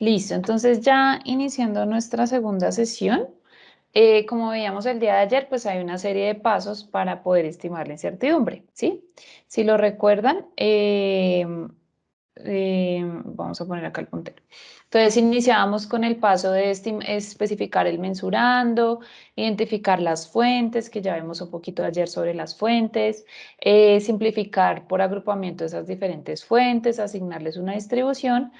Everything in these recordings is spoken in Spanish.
Listo, entonces ya iniciando nuestra segunda sesión, como veíamos el día de ayer, pues hay una serie de pasos para poder estimar la incertidumbre, ¿sí? Si lo recuerdan, vamos a poner acá el puntero. Entonces iniciábamos con el paso de especificar el mensurando, identificar las fuentes, que ya vimos un poquito ayer sobre las fuentes, simplificar por agrupamiento esas diferentes fuentes, asignarles una distribución,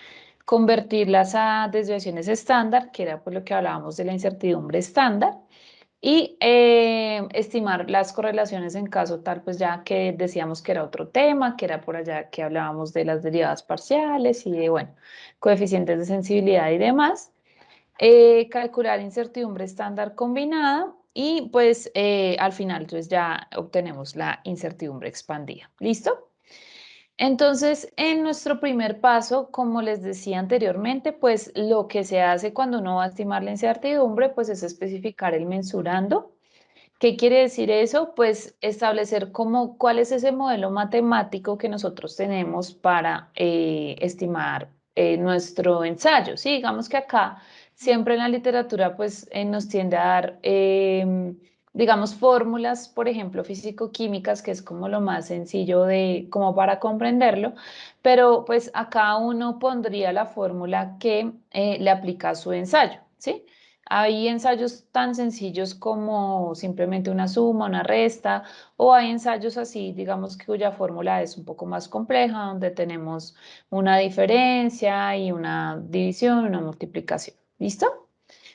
convertirlas a desviaciones estándar, que era por lo que hablábamos de la incertidumbre estándar, y estimar las correlaciones en caso tal, pues ya que decíamos que era otro tema, que era por allá que hablábamos de las derivadas parciales y de, bueno, coeficientes de sensibilidad y demás. Calcular incertidumbre estándar combinada y pues al final entonces ya obtenemos la incertidumbre expandida. ¿Listo? Entonces, en nuestro primer paso, como les decía anteriormente, pues lo que se hace cuando uno va a estimar la incertidumbre, pues es especificar el mensurando. ¿Qué quiere decir eso? Pues establecer cuál es ese modelo matemático que nosotros tenemos para estimar nuestro ensayo. Sí, digamos que acá siempre en la literatura pues nos tiende a dar, digamos, fórmulas, por ejemplo, físico-químicas, que es como lo más sencillo de, como para comprenderlo, pero pues acá uno pondría la fórmula que le aplica a su ensayo, ¿sí? Hay ensayos tan sencillos como simplemente una suma, una resta, o hay ensayos así, digamos que cuya fórmula es un poco más compleja, donde tenemos una diferencia y una división, una multiplicación. ¿Listo?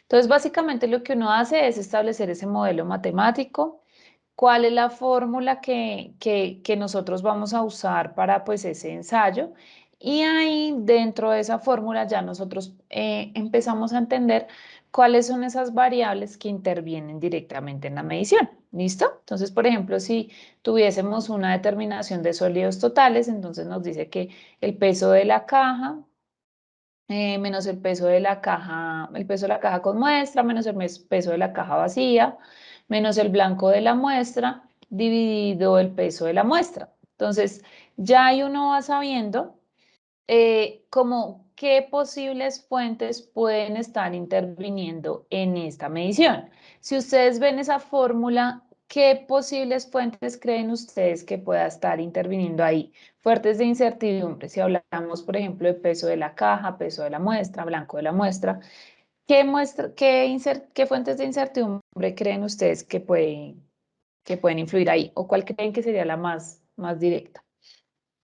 Entonces, básicamente lo que uno hace es establecer ese modelo matemático, cuál es la fórmula que nosotros vamos a usar para pues ese ensayo. Y ahí dentro de esa fórmula ya nosotros empezamos a entender cuáles son esas variables que intervienen directamente en la medición. ¿Listo? Entonces, por ejemplo, si tuviésemos una determinación de sólidos totales, entonces nos dice que el peso de la caja menos el peso de la caja, el peso de la caja con muestra, menos el peso de la caja vacía, menos el blanco de la muestra, dividido el peso de la muestra. Entonces, ya ahí uno va sabiendo como qué posibles fuentes pueden estar interviniendo en esta medición. Si ustedes ven esa fórmula, ¿qué posibles fuentes creen ustedes que pueda estar interviniendo ahí? Fuertes de incertidumbre, si hablamos, por ejemplo, de peso de la caja, peso de la muestra, blanco de la muestra, ¿qué fuentes de incertidumbre creen ustedes que pueden influir ahí? ¿O cuál creen que sería la más directa?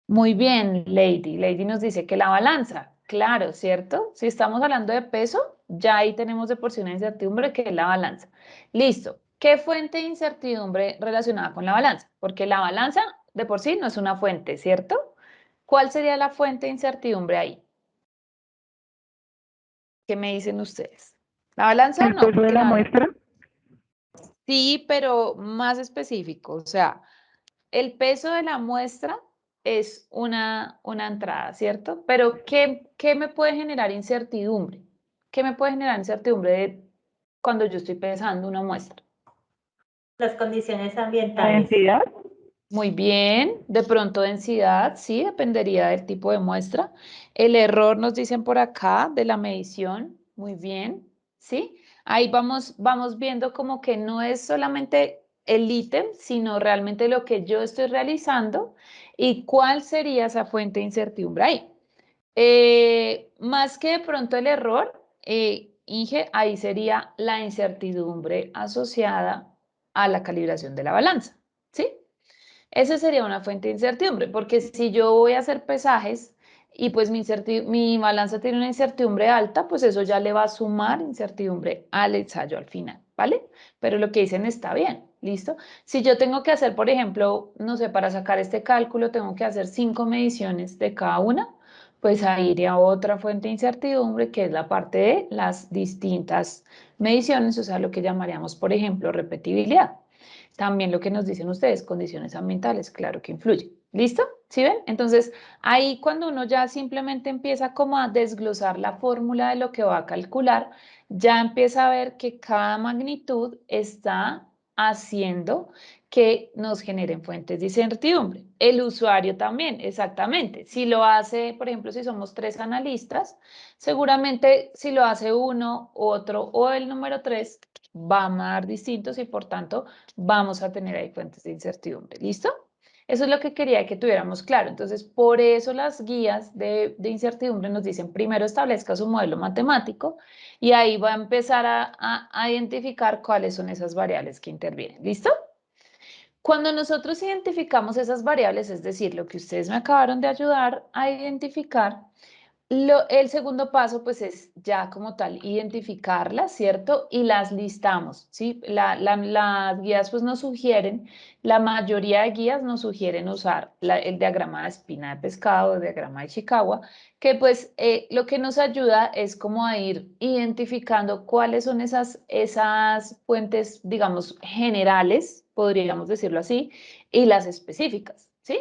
Muy bien, Lady. Lady nos dice que la balanza, claro, ¿cierto? Si estamos hablando de peso, ya ahí tenemos de por sí una incertidumbre que es la balanza. Listo. ¿Qué fuente de incertidumbre relacionada con la balanza? Porque la balanza de por sí no es una fuente, ¿cierto? ¿Cuál sería la fuente de incertidumbre ahí? ¿Qué me dicen ustedes? ¿La balanza o El no? peso de Porque la la balanza. muestra, Sí, pero más específico. O sea, el peso de la muestra es una entrada, ¿cierto? Pero ¿qué me puede generar incertidumbre? ¿Qué me puede generar incertidumbre cuando yo estoy pesando una muestra? Las condiciones la ambientales. densidad, Muy bien, de pronto densidad, sí, dependería del tipo de muestra. El error nos dicen por acá de la medición, muy bien, ¿sí? Ahí vamos viendo como que no es solamente el ítem, sino realmente lo que yo estoy realizando y cuál sería esa fuente de incertidumbre ahí. Más que de pronto el error, Inge, ahí sería la incertidumbre asociada a la calibración de la balanza, ¿sí? Esa sería una fuente de incertidumbre, porque si yo voy a hacer pesajes y pues mi balanza tiene una incertidumbre alta, pues eso ya le va a sumar incertidumbre al ensayo al final, ¿vale? Pero lo que dicen está bien, ¿listo? Si yo tengo que hacer, por ejemplo, no sé, para sacar este cálculo, tengo que hacer 5 mediciones de cada una, pues ahí iría otra fuente de incertidumbre, que es la parte de las distintas mediciones, o sea, lo que llamaríamos, por ejemplo, repetibilidad. También lo que nos dicen ustedes, condiciones ambientales, claro que influyen. ¿Listo? ¿Sí ven? Entonces, ahí cuando uno ya simplemente empieza como a desglosar la fórmula de lo que va a calcular, ya empieza a ver que cada magnitud está haciendo que nos generen fuentes de incertidumbre. El usuario también, exactamente. Si lo hace, por ejemplo, si somos 3 analistas, seguramente si lo hace uno, otro o el número 3, va a dar distintos y por tanto vamos a tener ahí fuentes de incertidumbre. ¿Listo? Eso es lo que quería que tuviéramos claro. Entonces, por eso las guías de incertidumbre nos dicen, primero establezca su modelo matemático y ahí va a empezar a identificar cuáles son esas variables que intervienen. ¿Listo? Cuando nosotros identificamos esas variables, es decir, lo que ustedes me acabaron de ayudar a identificar, el segundo paso, pues, es ya como tal identificarlas, ¿cierto? Y las listamos, ¿sí? Las guías, pues, nos sugieren, la mayoría de guías nos sugieren usar el diagrama de espina de pescado, el diagrama de Chicagua, que, pues, lo que nos ayuda es como a ir identificando cuáles son esas fuentes, digamos, generales, podríamos decirlo así, y las específicas, ¿sí?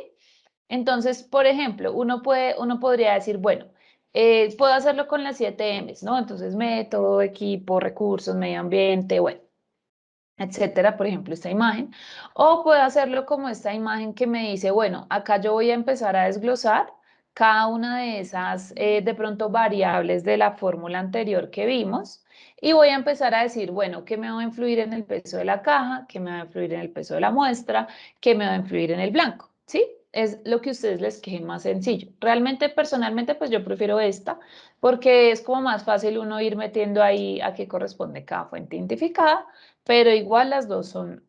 Entonces, por ejemplo, uno podría decir, bueno, puedo hacerlo con las 7 M's, ¿no? Entonces, método, equipo, recursos, medio ambiente, bueno, etcétera, por ejemplo, esta imagen. O puedo hacerlo como esta imagen que me dice, bueno, acá yo voy a empezar a desglosar cada una de esas, de pronto, variables de la fórmula anterior que vimos. Y voy a empezar a decir, bueno, ¿qué me va a influir en el peso de la caja? ¿Qué me va a influir en el peso de la muestra? ¿Qué me va a influir en el blanco? ¿Sí? Es lo que a ustedes les quede más sencillo. Realmente, personalmente, pues yo prefiero esta porque es como más fácil uno ir metiendo ahí a qué corresponde cada fuente identificada, pero igual las dos son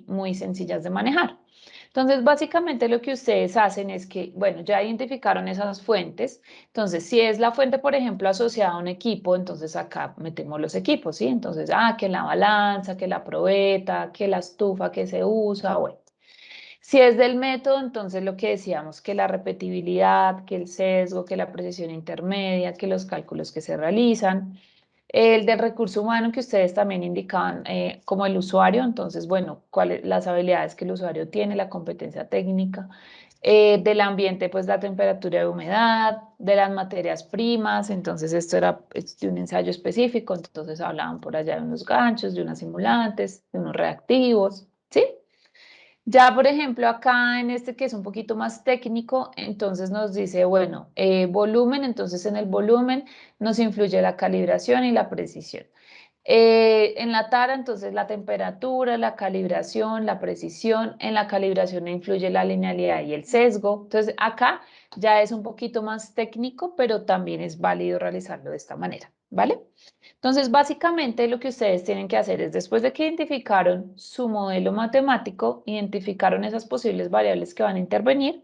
muy sencillas de manejar. Entonces, básicamente lo que ustedes hacen es que, bueno, ya identificaron esas fuentes. Entonces, si es la fuente, por ejemplo, asociada a un equipo, entonces acá metemos los equipos, ¿sí? Entonces, que la balanza, que la probeta, que la estufa que se usa, bueno. Si es del método, entonces lo que decíamos, que la repetibilidad, que el sesgo, que la precisión intermedia, que los cálculos que se realizan. El del recurso humano que ustedes también indicaban como el usuario, entonces, bueno, cuáles las habilidades que el usuario tiene, la competencia técnica. Del ambiente, pues la temperatura de humedad, de las materias primas, entonces esto era de un ensayo específico, entonces hablaban por allá de unos ganchos, de unos simulantes, de unos reactivos, ¿sí? Ya, por ejemplo, acá en este que es un poquito más técnico, entonces nos dice, bueno, volumen, entonces en el volumen nos influye la calibración y la precisión. En la tara, entonces la temperatura, la calibración, la precisión. En la calibración influye la linealidad y el sesgo. Entonces acá ya es un poquito más técnico, pero también es válido realizarlo de esta manera, ¿vale? Entonces, básicamente lo que ustedes tienen que hacer es, después de que identificaron su modelo matemático, identificaron esas posibles variables que van a intervenir,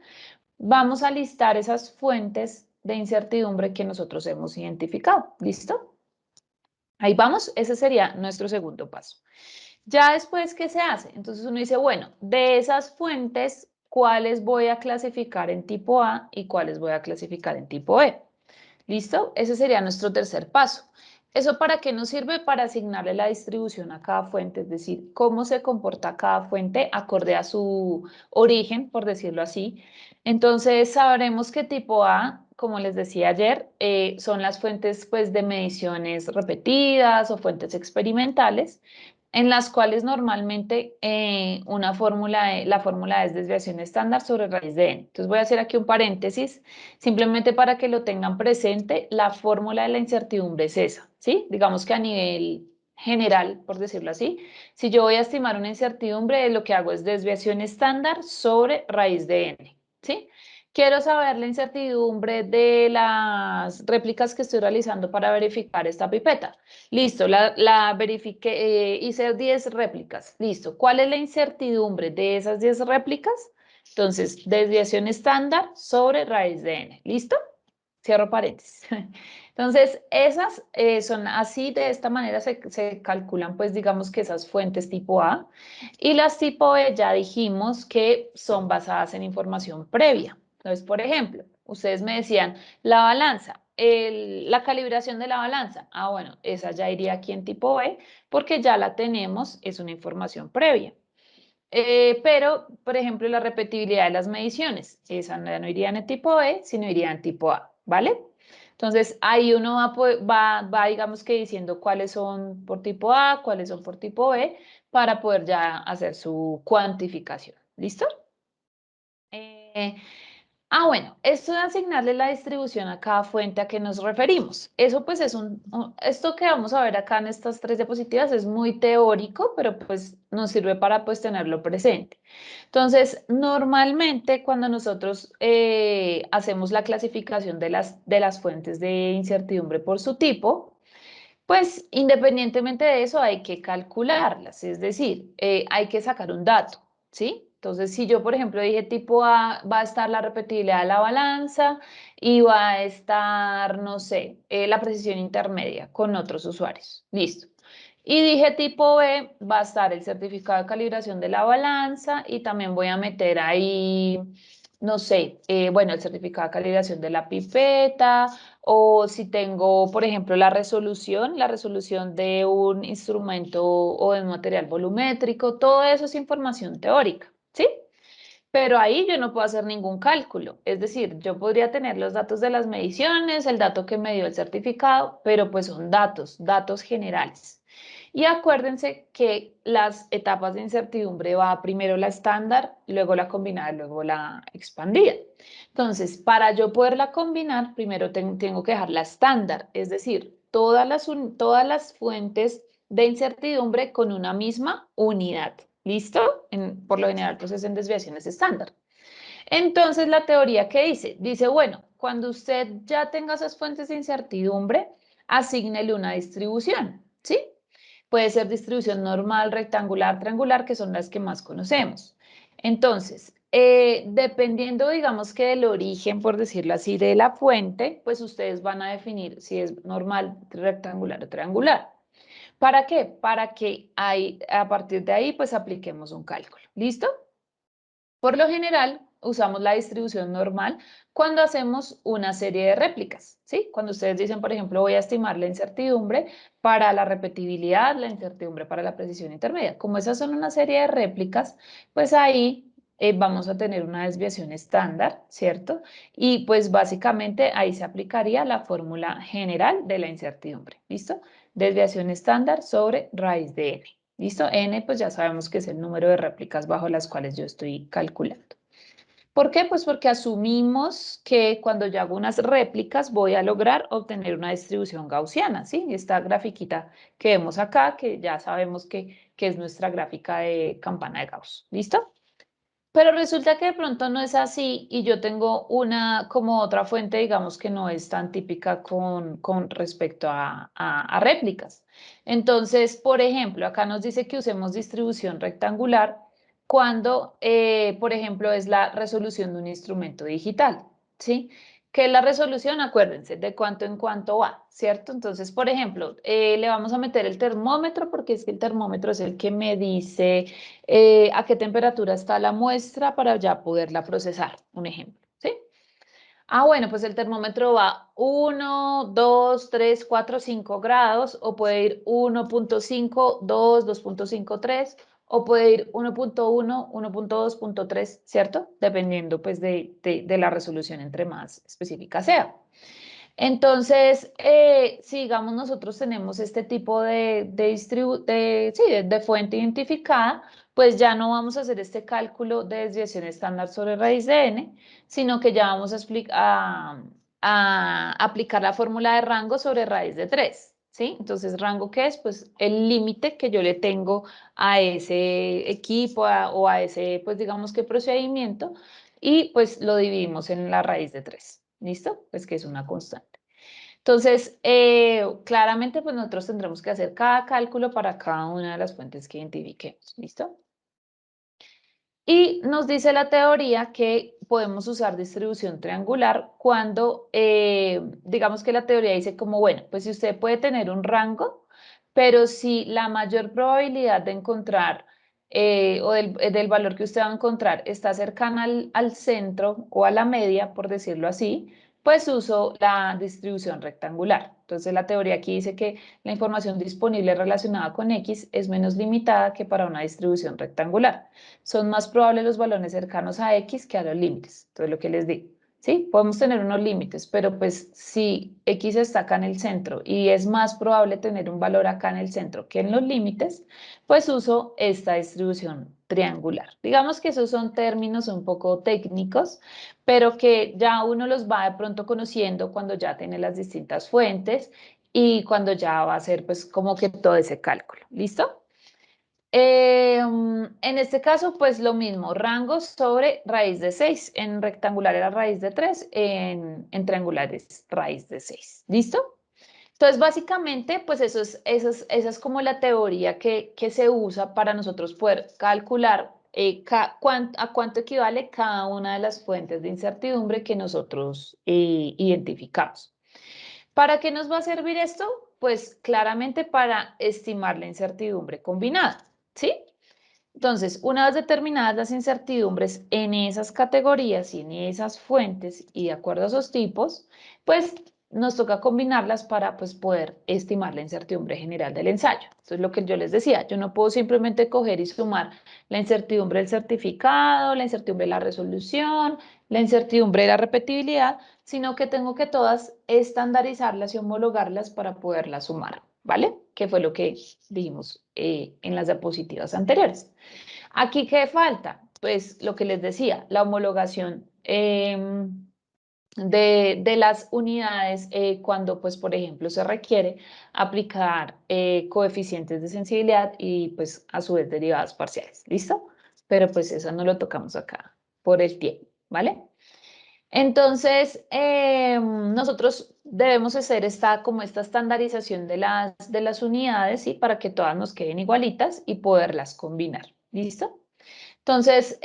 vamos a listar esas fuentes de incertidumbre que nosotros hemos identificado. ¿Listo? Ahí vamos, ese sería nuestro segundo paso. Ya después, ¿qué se hace? Entonces uno dice, bueno, de esas fuentes, ¿cuáles voy a clasificar en tipo A y cuáles voy a clasificar en tipo E? ¿Listo? Ese sería nuestro tercer paso. ¿Eso para qué nos sirve? Para asignarle la distribución a cada fuente, es decir, cómo se comporta cada fuente acorde a su origen, por decirlo así. Entonces, sabremos que tipo A, como les decía ayer, son las fuentes, pues, de mediciones repetidas o fuentes experimentales, en las cuales normalmente la fórmula es desviación estándar sobre raíz de n. Entonces voy a hacer aquí un paréntesis, simplemente para que lo tengan presente. La fórmula de la incertidumbre es esa, ¿sí? Digamos que a nivel general, por decirlo así, si yo voy a estimar una incertidumbre, lo que hago es desviación estándar sobre raíz de n, ¿sí? Quiero saber la incertidumbre de las réplicas que estoy realizando para verificar esta pipeta. Listo, la verifiqué, hice 10 réplicas. Listo. ¿Cuál es la incertidumbre de esas 10 réplicas? Entonces, desviación estándar sobre raíz de n. ¿Listo? Cierro paréntesis. Entonces, esas son así, de esta manera se calculan, pues digamos que esas fuentes tipo A. Y las tipo E ya dijimos que son basadas en información previa. Entonces, por ejemplo, ustedes me decían, la balanza, la calibración de la balanza. Bueno, esa ya iría aquí en tipo B porque ya la tenemos, es una información previa. Pero, por ejemplo, la repetibilidad de las mediciones, esa no iría en el tipo B, sino iría en tipo A, ¿vale? Entonces, ahí uno va, digamos que diciendo cuáles son por tipo A, cuáles son por tipo B, para poder ya hacer su cuantificación. ¿Listo? Eh, bueno, esto de asignarle la distribución a cada fuente a que nos referimos. Eso pues es esto que vamos a ver acá en estas tres diapositivas es muy teórico, pero pues nos sirve para pues tenerlo presente. Entonces, normalmente cuando nosotros hacemos la clasificación de las fuentes de incertidumbre por su tipo, pues independientemente de eso hay que calcularlas, es decir, hay que sacar un dato, ¿sí? Entonces, si yo, por ejemplo, dije tipo A, va a estar la repetibilidad de la balanza y va a estar, no sé, la precisión intermedia con otros usuarios. Listo. Y dije tipo B, va a estar el certificado de calibración de la balanza y también voy a meter ahí, no sé, bueno, el certificado de calibración de la pipeta o si tengo, por ejemplo, la resolución de un instrumento o de un material volumétrico, todo eso es información teórica, ¿sí? Pero ahí yo no puedo hacer ningún cálculo. Es decir, yo podría tener los datos de las mediciones, el dato que me dio el certificado, pero pues son datos generales. Y acuérdense que las etapas de incertidumbre va primero la estándar, luego la combinada, luego la expandida. Entonces, para yo poderla combinar, primero tengo que dejar la estándar, es decir, todas las fuentes de incertidumbre con una misma unidad. ¿Listo? Por lo general, pues es en desviaciones estándar. Entonces, la teoría que dice, bueno, cuando usted ya tenga esas fuentes de incertidumbre, asígnele una distribución, ¿sí? Puede ser distribución normal, rectangular, triangular, que son las que más conocemos. Entonces, dependiendo, digamos que del origen, por decirlo así, de la fuente, pues ustedes van a definir si es normal, rectangular o triangular. ¿Para qué? Para que a partir de ahí, pues apliquemos un cálculo. ¿Listo? Por lo general, usamos la distribución normal cuando hacemos una serie de réplicas, ¿sí? Cuando ustedes dicen, por ejemplo, voy a estimar la incertidumbre para la repetibilidad, la incertidumbre para la precisión intermedia. Como esas son una serie de réplicas, pues ahí vamos a tener una desviación estándar, ¿cierto? Y pues básicamente ahí se aplicaría la fórmula general de la incertidumbre, ¿listo? Desviación estándar sobre raíz de n. ¿Listo? N, pues ya sabemos que es el número de réplicas bajo las cuales yo estoy calculando. ¿Por qué? Pues porque asumimos que cuando yo hago unas réplicas voy a lograr obtener una distribución gaussiana, ¿sí? Esta grafiquita que vemos acá, que ya sabemos que es nuestra gráfica de campana de Gauss. ¿Listo? Pero resulta que de pronto no es así y yo tengo una como otra fuente, digamos que no es tan típica con respecto a réplicas. Entonces, por ejemplo, acá nos dice que usemos distribución rectangular cuando, por ejemplo, es la resolución de un instrumento digital, ¿sí? Que la resolución, acuérdense, de cuánto en cuánto va, ¿cierto? Entonces, por ejemplo, le vamos a meter el termómetro porque es que el termómetro es el que me dice a qué temperatura está la muestra para ya poderla procesar, un ejemplo, ¿sí? Bueno, pues el termómetro va 1, 2, 3, 4, 5 grados, o puede ir 1.5, 2, 2.5, 3, o puede ir 1.1, 1.2, 1.3, ¿cierto? Dependiendo pues de la resolución entre más específica sea. Entonces, si digamos nosotros tenemos este tipo de fuente identificada, pues ya no vamos a hacer este cálculo de desviación estándar sobre raíz de n, sino que ya vamos a aplicar la fórmula de rango sobre raíz de 3, ¿sí? Entonces, ¿rango qué es? Pues el límite que yo le tengo a ese equipo o a ese, pues digamos que procedimiento, y pues lo dividimos en la raíz de 3. ¿Listo? Pues que es una constante. Entonces, claramente, pues nosotros tendremos que hacer cada cálculo para cada una de las fuentes que identifiquemos. ¿Listo? Y nos dice la teoría que podemos usar distribución triangular cuando, digamos que la teoría dice como, bueno, pues si usted puede tener un rango, pero si la mayor probabilidad de encontrar o del valor que usted va a encontrar está cercana al centro o a la media, por decirlo así, pues uso la distribución rectangular. Entonces la teoría aquí dice que la información disponible relacionada con X es menos limitada que para una distribución rectangular. Son más probables los valores cercanos a X que a los límites. Entonces, lo que les digo, ¿sí? Podemos tener unos límites, pero pues si X está acá en el centro y es más probable tener un valor acá en el centro que en los límites, pues uso esta distribución triangular. Digamos que esos son términos un poco técnicos, pero que ya uno los va de pronto conociendo cuando ya tiene las distintas fuentes y cuando ya va a hacer pues como que todo ese cálculo. ¿Listo? En este caso, pues lo mismo, rango sobre raíz de 6. En rectangular era raíz de 3, en triangular es raíz de 6. ¿Listo? Entonces, básicamente, pues esa es como la teoría que se usa para nosotros poder calcular a cuánto equivale cada una de las fuentes de incertidumbre que nosotros identificamos. ¿Para qué nos va a servir esto? Pues claramente para estimar la incertidumbre combinada, ¿sí? Entonces, una vez determinadas las incertidumbres en esas categorías y en esas fuentes y de acuerdo a esos tipos, pues nos toca combinarlas para pues, poder estimar la incertidumbre general del ensayo. Entonces, lo que yo les decía, yo no puedo simplemente coger y sumar la incertidumbre del certificado, la incertidumbre de la resolución, la incertidumbre de la repetibilidad, sino que tengo que todas estandarizarlas y homologarlas para poderlas sumar, ¿vale? Que fue lo que dijimos en las diapositivas anteriores. Aquí, ¿qué falta? Pues lo que les decía, la homologación de las unidades cuando, pues, por ejemplo, se requiere aplicar coeficientes de sensibilidad y, pues, a su vez derivadas parciales. ¿Listo? Pero, pues, eso no lo tocamos acá por el tiempo, ¿vale? Entonces, nosotros debemos hacer como esta estandarización de las unidades, ¿sí? Para que todas nos queden igualitas y poderlas combinar. ¿Listo? Entonces,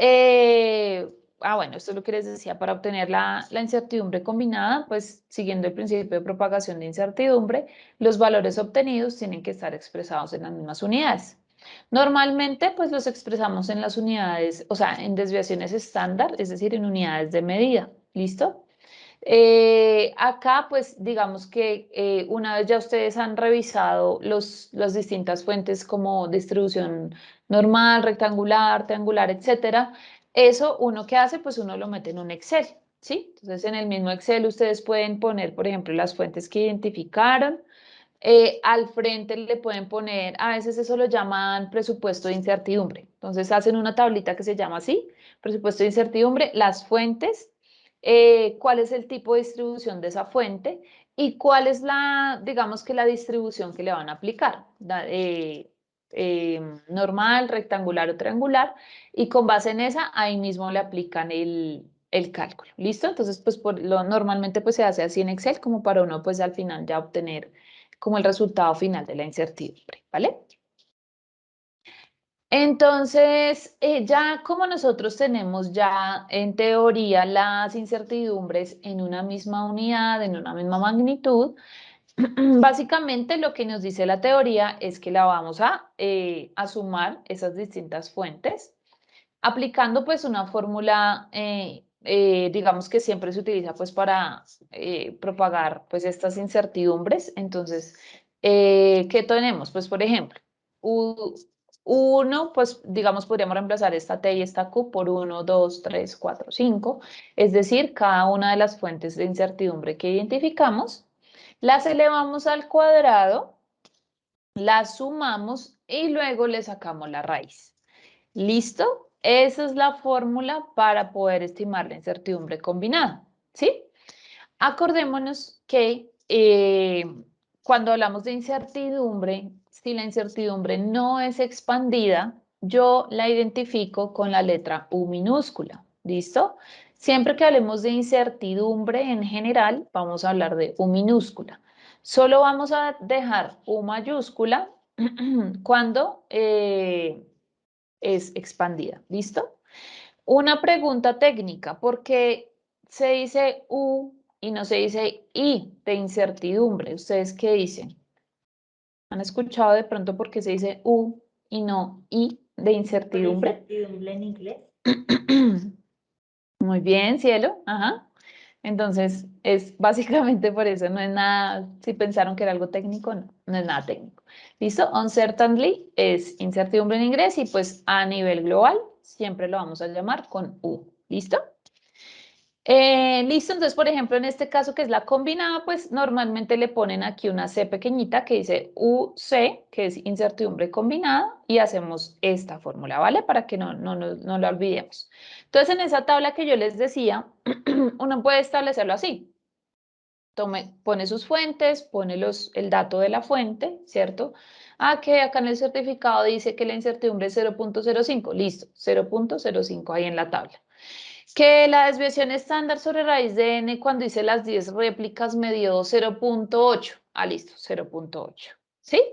bueno, esto es lo que les decía, para obtener la incertidumbre combinada, pues siguiendo el principio de propagación de incertidumbre, los valores obtenidos tienen que estar expresados en las mismas unidades. Normalmente, pues los expresamos en las unidades, o sea, en desviaciones estándar, es decir, en unidades de medida. ¿Listo? Acá, pues digamos que una vez ya ustedes han revisado las distintas fuentes como distribución normal, rectangular, triangular, etcétera, eso uno que hace, pues uno lo mete en un Excel, ¿sí? Entonces en el mismo Excel ustedes pueden poner, por ejemplo, las fuentes que identificaron. Al frente le pueden poner, a veces eso lo llaman presupuesto de incertidumbre. Entonces hacen una tablita que se llama así, presupuesto de incertidumbre, las fuentes, cuál es el tipo de distribución de esa fuente y cuál es digamos que la distribución que le van a aplicar, normal, rectangular o triangular, y con base en esa, ahí mismo le aplican el cálculo. ¿Listo? Entonces, pues normalmente pues se hace así en Excel como para uno pues al final ya obtener como el resultado final de la incertidumbre, ¿vale? Entonces, ya como nosotros tenemos ya en teoría las incertidumbres en una misma unidad, en una misma magnitud, básicamente lo que nos dice la teoría es que la vamos a sumar esas distintas fuentes, aplicando pues una fórmula, digamos que siempre se utiliza pues para propagar pues estas incertidumbres. Entonces, ¿qué tenemos? Pues por ejemplo, U, uno, pues digamos podríamos reemplazar esta T y esta Q por 1, 2, 3, 4, 5, es decir, cada una de las fuentes de incertidumbre que identificamos, las elevamos al cuadrado, las sumamos y luego le sacamos la raíz. ¿Listo? Esa es la fórmula para poder estimar la incertidumbre combinada, ¿sí? Acordémonos que cuando hablamos de incertidumbre, si la incertidumbre no es expandida, yo la identifico con la letra U minúscula, ¿listo? Siempre que hablemos de incertidumbre en general, vamos a hablar de U minúscula. Solo vamos a dejar U mayúscula cuando es expandida. ¿Listo? Una pregunta técnica, ¿por qué se dice U y no se dice I de incertidumbre? ¿Ustedes qué dicen? ¿Han escuchado de pronto por qué se dice U y no I de Por incertidumbre? incertidumbre en inglés. Muy bien, cielo. Ajá. Entonces, es básicamente por eso, no es nada, si pensaron que era algo técnico, no, no es nada técnico. ¿Listo? Uncertainty es incertidumbre en inglés y pues a nivel global siempre lo vamos a llamar con U. ¿Listo? Listo, entonces, por ejemplo, en este caso que es la combinada, pues normalmente le ponen aquí una C pequeñita que dice UC, que es incertidumbre combinada, y hacemos esta fórmula, ¿vale? Para que no la olvidemos. Entonces, en esa tabla que yo les decía, uno puede establecerlo así. Pone sus fuentes, pone el dato de la fuente, ¿cierto? Que acá en el certificado dice que la incertidumbre es 0.05, listo, 0.05 ahí en la tabla. Que la desviación estándar sobre raíz de n cuando hice las 10 réplicas me dio 0.8. Listo, 0.8. ¿Sí?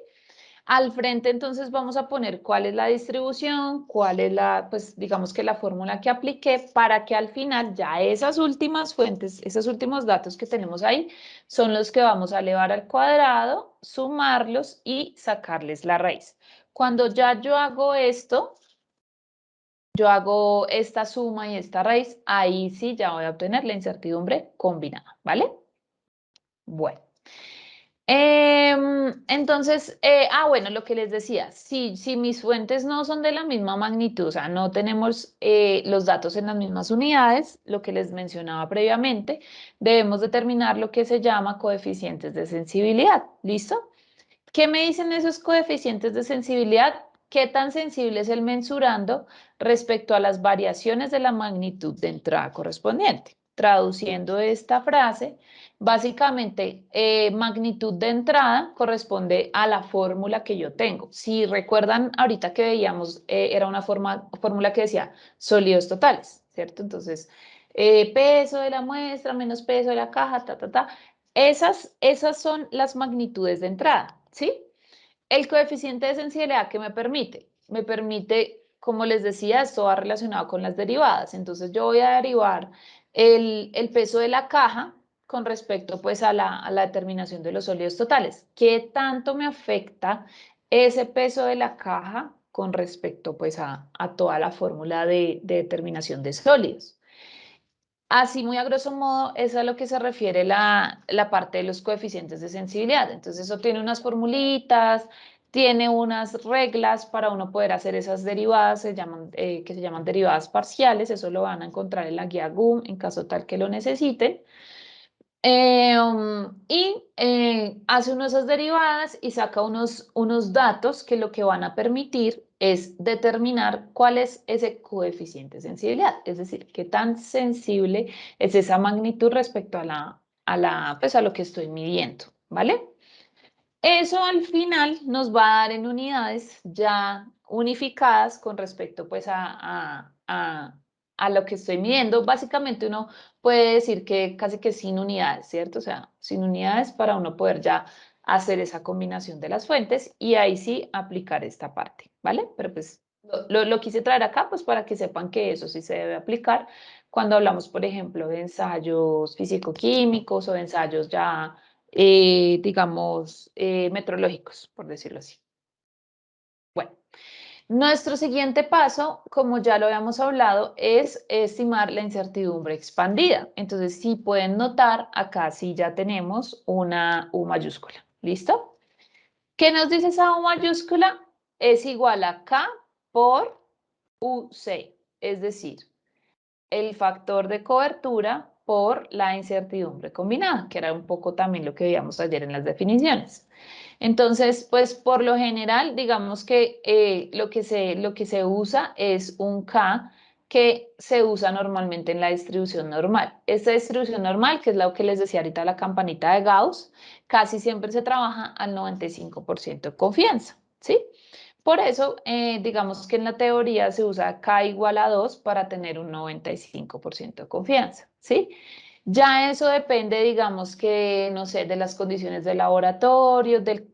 Al frente entonces vamos a poner cuál es la distribución, cuál es pues digamos que la fórmula que apliqué para que al final ya esas últimas fuentes, esos últimos datos que tenemos ahí, son los que vamos a elevar al cuadrado, sumarlos y sacarles la raíz. Cuando ya yo hago esto, yo hago esta suma y esta raíz, ahí sí ya voy a obtener la incertidumbre combinada, ¿vale? Bueno. Entonces, bueno, lo que les decía, si mis fuentes no son de la misma magnitud, o sea, no tenemos los datos en las mismas unidades, lo que les mencionaba previamente, debemos determinar lo que se llama coeficientes de sensibilidad, ¿listo? ¿Qué me dicen esos coeficientes de sensibilidad? ¿Qué tan sensible es el mensurando respecto a las variaciones de la magnitud de entrada correspondiente? Traduciendo esta frase, básicamente magnitud de entrada corresponde a la fórmula que yo tengo. Si recuerdan, ahorita que veíamos, era una fórmula que decía sólidos totales, ¿cierto? Entonces, peso de la muestra menos peso de la caja, ta, ta, ta. Esas son las magnitudes de entrada, ¿sí? El coeficiente de sensibilidad que me permite, como les decía, esto va relacionado con las derivadas. Entonces yo voy a derivar el peso de la caja con respecto pues a la determinación de los sólidos totales. ¿Qué tanto me afecta ese peso de la caja con respecto pues a toda la fórmula de determinación de sólidos? Así, muy a grosso modo, es a lo que se refiere la parte de los coeficientes de sensibilidad. Entonces, eso tiene unas formulitas, tiene unas reglas para uno poder hacer esas derivadas, que se llaman derivadas parciales. Eso lo van a encontrar en la guía GUM en caso tal que lo necesiten. Hace uno esas derivadas y saca unos datos que lo que van a permitir es determinar cuál es ese coeficiente de sensibilidad, es decir, qué tan sensible es esa magnitud respecto pues a lo que estoy midiendo, ¿vale? Eso al final nos va a dar en unidades ya unificadas con respecto pues a lo que estoy midiendo. Básicamente uno puede decir que casi que sin unidades, ¿cierto? O sea, sin unidades para uno poder ya hacer esa combinación de las fuentes y ahí sí aplicar esta parte, ¿vale? Pero pues lo quise traer acá pues para que sepan que eso sí se debe aplicar cuando hablamos, por ejemplo, de ensayos físico-químicos o de ensayos ya digamos, metrológicos, por decirlo así. Bueno, nuestro siguiente paso, como ya lo habíamos hablado, es estimar la incertidumbre expandida. Entonces, si pueden notar, acá sí ya tenemos una U mayúscula. ¿Listo? ¿Qué nos dice esa U mayúscula? Es igual a K por UC, es decir, el factor de cobertura por la incertidumbre combinada, que era un poco también lo que veíamos ayer en las definiciones. Entonces, pues por lo general, digamos que lo que se usa es un K que se usa normalmente en la distribución normal. Esta distribución normal, que es lo que les decía ahorita la campanita de Gauss, casi siempre se trabaja al 95% de confianza, ¿sí? Por eso, digamos que en la teoría se usa K igual a 2 para tener un 95% de confianza, ¿sí? Ya eso depende, digamos que, no sé, de las condiciones del laboratorio, del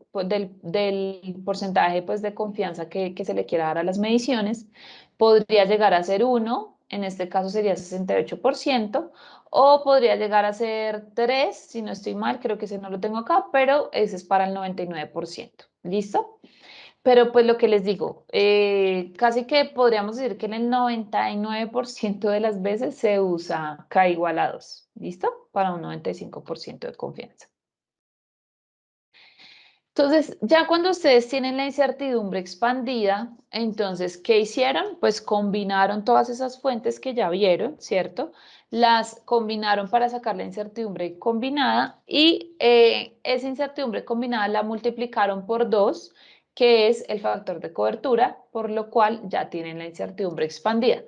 porcentaje pues, de confianza que se le quiera dar a las mediciones. Podría llegar a ser 1, en este caso sería 68%, o podría llegar a ser 3, si no estoy mal, creo que ese no lo tengo acá, pero ese es para el 99%. ¿Listo? Pero pues lo que les digo, casi que podríamos decir que en el 99% de las veces se usa K igual a 2, ¿listo? Para un 95% de confianza. Entonces, ya cuando ustedes tienen la incertidumbre expandida, entonces, ¿qué hicieron? Pues combinaron todas esas fuentes que ya vieron, ¿cierto? las combinaron para sacar la incertidumbre combinada y esa incertidumbre combinada la multiplicaron por 2, que es el factor de cobertura, por lo cual ya tienen la incertidumbre expandida.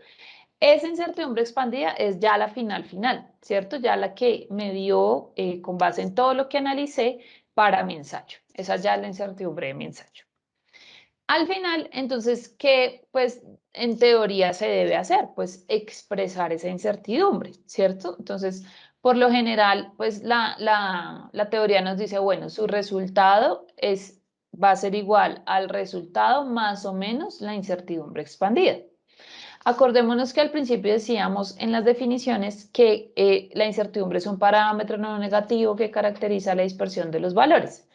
Esa incertidumbre expandida es ya la final, ¿cierto? Ya la que me dio con base en todo lo que analicé para mi ensayo. Esa ya es la incertidumbre de mi ensayo. Al final, entonces, ¿qué pues en teoría se debe hacer? Pues expresar esa incertidumbre, ¿cierto? Entonces, por lo general, pues la teoría nos dice, bueno, su resultado va a ser igual al resultado más o menos la incertidumbre expandida. Acordémonos que al principio decíamos en las definiciones que la incertidumbre es un parámetro no negativo que caracteriza la dispersión de los valores.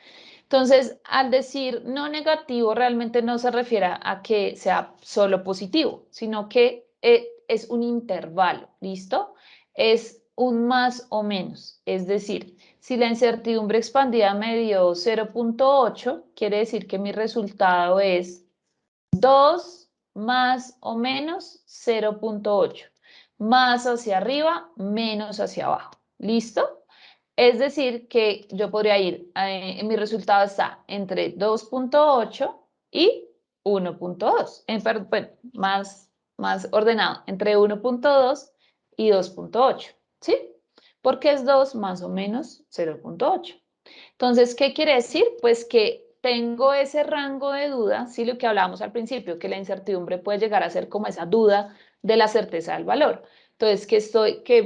Entonces, al decir no negativo, realmente no se refiere a que sea solo positivo, sino que es un intervalo, ¿listo? Es un más o menos. Es decir, si la incertidumbre expandida me dio 0,8, quiere decir que mi resultado es 2 más o menos 0,8. Más hacia arriba, menos hacia abajo. ¿Listo? Es decir, que yo podría ir, mi resultado está entre 2,8 y 1,2. Bueno, más ordenado, entre 1,2 y 2,8. ¿Sí? Porque es 2 más o menos 0,8. Entonces, ¿qué quiere decir? Pues que tengo ese rango de duda, sí, lo que hablábamos al principio, que la incertidumbre puede llegar a ser como esa duda de la certeza del valor. Entonces, que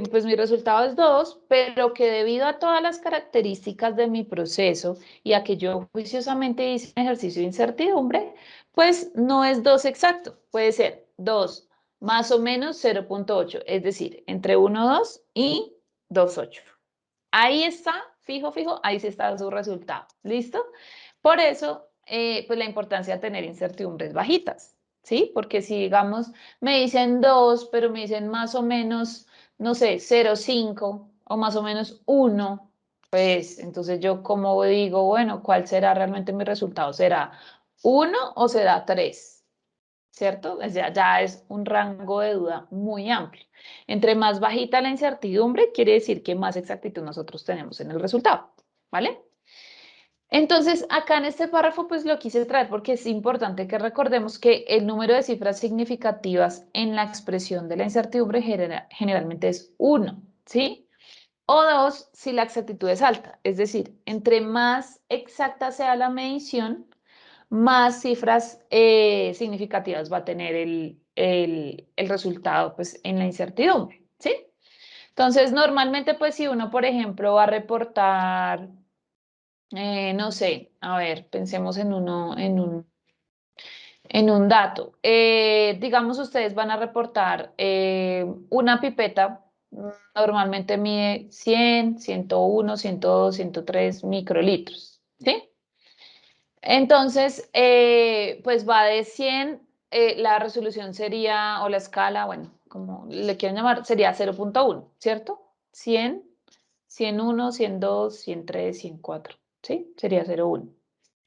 pues mi resultado es 2, pero que debido a todas las características de mi proceso y a que yo juiciosamente hice un ejercicio de incertidumbre, pues no es 2 exacto, puede ser 2 más o menos 0,8, es decir, entre 1,2 y 2,8. Ahí está, fijo, ahí sí está su resultado. ¿Listo? Por eso, pues la importancia de tener incertidumbres bajitas, ¿sí? Porque si, digamos, me dicen 2, pero me dicen más o menos, no sé, 0,5 o más o menos 1, pues entonces yo como digo, bueno, ¿cuál será realmente mi resultado? ¿Será 1 o será 3? ¿Cierto? Ya es un rango de duda muy amplio. Entre más bajita la incertidumbre, quiere decir que más exactitud nosotros tenemos en el resultado, ¿vale? Entonces, acá en este párrafo, pues lo quise traer porque es importante que recordemos que el número de cifras significativas en la expresión de la incertidumbre generalmente es 1, ¿sí? O 2 si la exactitud es alta, es decir, entre más exacta sea la medición, más cifras significativas va a tener el resultado pues, en la incertidumbre, ¿sí? Entonces, normalmente, pues si uno, por ejemplo, va a reportar, no sé, a ver, pensemos en un dato. Digamos, ustedes van a reportar una pipeta, normalmente mide 100, 101, 102, 103 microlitros, ¿sí? Entonces, pues va de 100, la resolución sería, o la escala, bueno, como le quieren llamar, sería 0,1, ¿cierto? 100, 101, 102, 103, 104, ¿sí? Sería 0,1.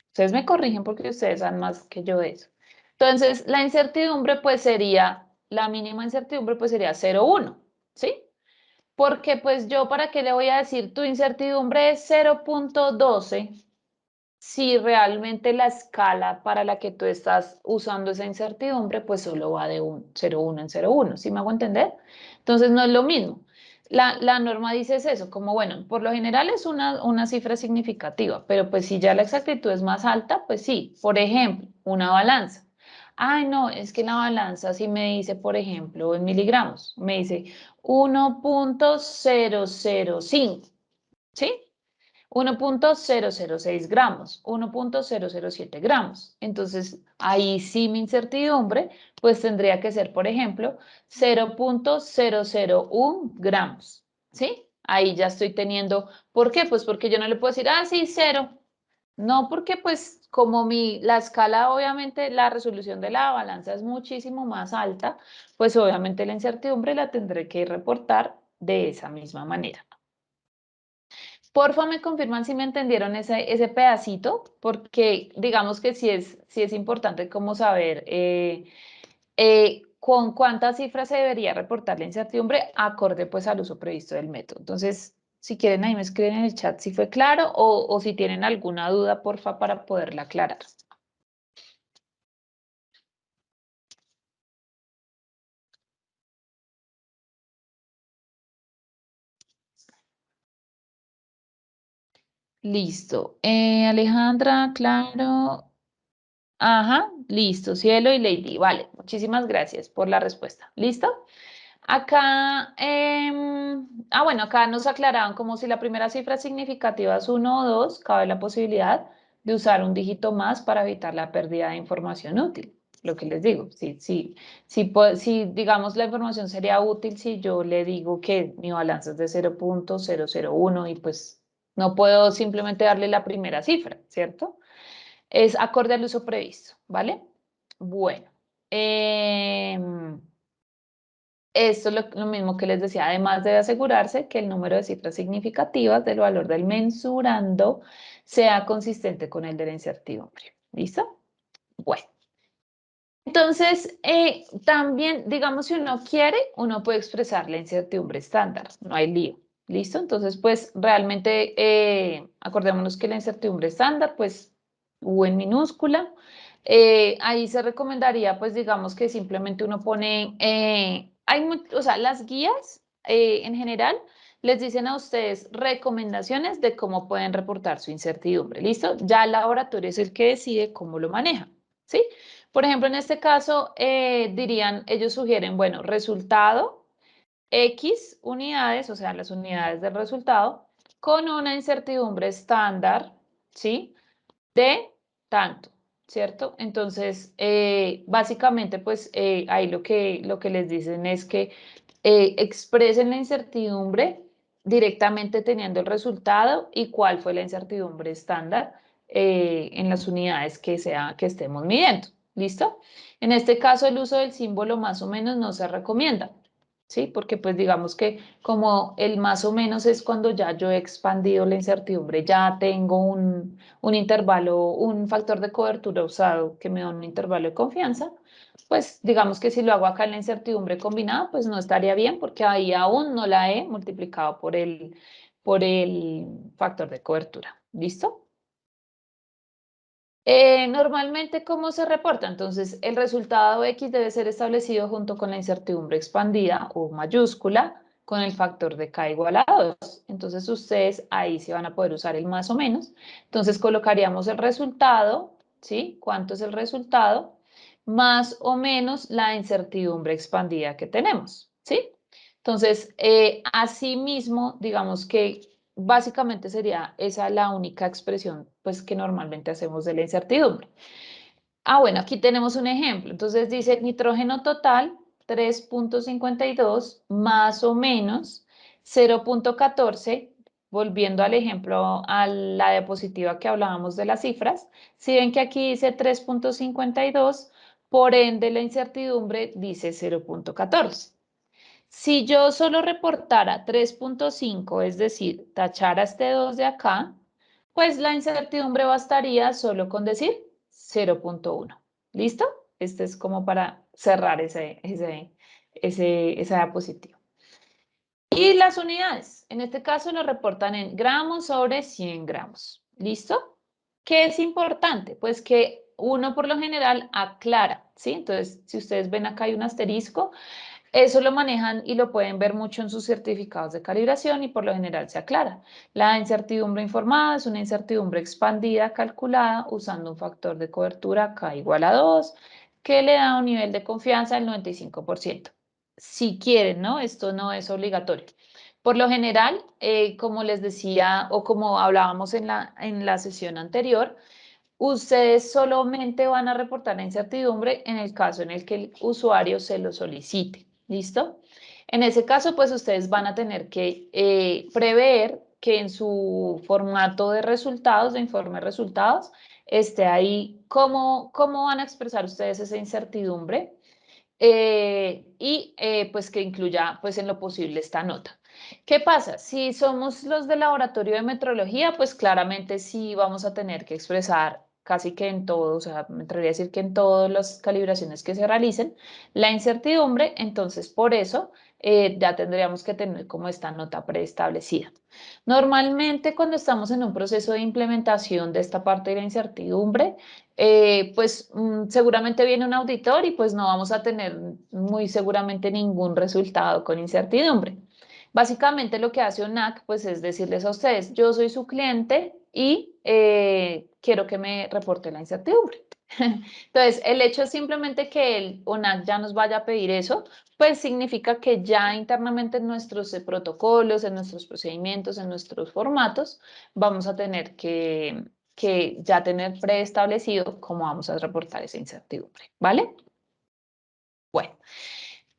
Ustedes me corrigen porque ustedes saben más que yo de eso. Entonces, la incertidumbre pues sería, la mínima incertidumbre pues sería 0,1, ¿sí? Porque pues yo, ¿para qué le voy a decir tu incertidumbre es 0,12 si realmente la escala para la que tú estás usando esa incertidumbre, pues solo va de 0,1 en 0,1, ¿sí me hago entender? Entonces no es lo mismo. La norma dice es eso, como bueno, por lo general es una cifra significativa, pero pues si ya la exactitud es más alta, pues sí, por ejemplo, una balanza. Ay, no, es que la balanza sí me dice, por ejemplo, en miligramos, me dice 1,005, ¿sí? 1,006 gramos, 1,007 gramos. Entonces, ahí sí mi incertidumbre, pues tendría que ser, por ejemplo, 0,001 gramos, ¿sí? Ahí ya estoy teniendo, ¿por qué? Pues porque yo no le puedo decir, ah, sí, cero. No, porque pues como la escala, obviamente, la resolución de la balanza es muchísimo más alta, pues obviamente la incertidumbre la tendré que reportar de esa misma manera. Porfa, me confirman si me entendieron ese pedacito, porque digamos que sí es importante como saber con cuántas cifras se debería reportar la incertidumbre acorde pues al uso previsto del método. Entonces, si quieren ahí me escriben en el chat si fue claro o si tienen alguna duda, porfa, para poderla aclarar. Listo. Alejandra, claro. Ajá, listo. Cielo y Lady. Vale, muchísimas gracias por la respuesta. ¿Listo? Acá, bueno, acá nos aclaraban como si la primera cifra significativa es 1 o 2, cabe la posibilidad de usar un dígito más para evitar la pérdida de información útil. Lo que les digo, si digamos la información sería útil si yo le digo que mi balance es de 0.001 y pues no puedo simplemente darle la primera cifra, ¿cierto? Es acorde al uso previsto, ¿vale? Bueno. Esto es lo mismo que les decía, además debe asegurarse que el número de cifras significativas del valor del mensurando sea consistente con el de la incertidumbre. ¿Listo? Bueno, entonces también, digamos, si uno quiere, uno puede expresar la incertidumbre estándar, no hay lío. ¿Listo? Entonces, pues realmente acordémonos que la incertidumbre estándar, pues U en minúscula. Ahí se recomendaría, pues digamos que simplemente uno pone, o sea, las guías en general les dicen a ustedes recomendaciones de cómo pueden reportar su incertidumbre, ¿listo? Ya el laboratorio es el que decide cómo lo maneja, ¿sí? Por ejemplo, en este caso dirían, ellos sugieren, bueno, resultado X unidades, o sea, las unidades del resultado, con una incertidumbre estándar, ¿sí? De tanto, ¿cierto? Entonces, básicamente, pues ahí lo que les dicen es que expresen la incertidumbre directamente teniendo el resultado y cuál fue la incertidumbre estándar en las unidades que estemos midiendo. ¿Listo? En este caso, el uso del símbolo más o menos no se recomienda. ¿Sí? Porque pues digamos que como el más o menos es cuando ya yo he expandido la incertidumbre, ya tengo un intervalo, un factor de cobertura usado que me da un intervalo de confianza, pues digamos que si lo hago acá en la incertidumbre combinada, pues no estaría bien porque ahí aún no la he multiplicado por el factor de cobertura. ¿Listo? Normalmente, ¿cómo se reporta? Entonces, el resultado X debe ser establecido junto con la incertidumbre expandida o mayúscula con el factor de K igual a 2. Entonces, ustedes ahí sí van a poder usar el más o menos. Entonces, colocaríamos el resultado, ¿sí? ¿Cuánto es el resultado? Más o menos la incertidumbre expandida que tenemos, ¿sí? Entonces, asimismo, digamos que básicamente sería esa la única expresión pues, que normalmente hacemos de la incertidumbre. Bueno, aquí tenemos un ejemplo. Entonces dice nitrógeno total 3.52 más o menos 0.14. Volviendo al ejemplo, a la diapositiva que hablábamos de las cifras, si ven que aquí dice 3.52, por ende la incertidumbre dice 0.14. Si yo solo reportara 3.5, es decir, tachara este 2 de acá, pues la incertidumbre bastaría solo con decir 0.1. ¿Listo? Este es como para cerrar esa diapositiva. Y las unidades, en este caso lo reportan en gramos sobre 100 gramos. ¿Listo? ¿Qué es importante? Pues que uno por lo general aclara, ¿sí? Entonces, si ustedes ven acá hay un asterisco, eso lo manejan y lo pueden ver mucho en sus certificados de calibración y por lo general se aclara. La incertidumbre informada es una incertidumbre expandida calculada usando un factor de cobertura K igual a 2 que le da un nivel de confianza del 95%. Si quieren, ¿no? Esto no es obligatorio. Por lo general, como les decía o como hablábamos en la sesión anterior, ustedes solamente van a reportar la incertidumbre en el caso en el que el usuario se lo solicite. ¿Listo? En ese caso, pues ustedes van a tener que prever que en su formato de resultados, de informe de resultados, esté ahí cómo van a expresar ustedes esa incertidumbre y pues que incluya pues en lo posible esta nota. ¿Qué pasa? Si somos los del laboratorio de metrología, pues claramente sí vamos a tener que expresar casi que en todo, o sea, me atrevería a decir que en todas las calibraciones que se realicen, la incertidumbre, entonces por eso ya tendríamos que tener como esta nota preestablecida. Normalmente cuando estamos en un proceso de implementación de esta parte de la incertidumbre, pues seguramente viene un auditor y pues no vamos a tener muy seguramente ningún resultado con incertidumbre. Básicamente lo que hace ONAC pues es decirles a ustedes, yo soy su cliente y quiero que me reporte la incertidumbre. Entonces, el hecho simplemente que el ONAC ya nos vaya a pedir eso, pues significa que ya internamente en nuestros protocolos, en nuestros procedimientos, en nuestros formatos, vamos a tener que ya tener preestablecido cómo vamos a reportar esa incertidumbre, ¿vale? Bueno.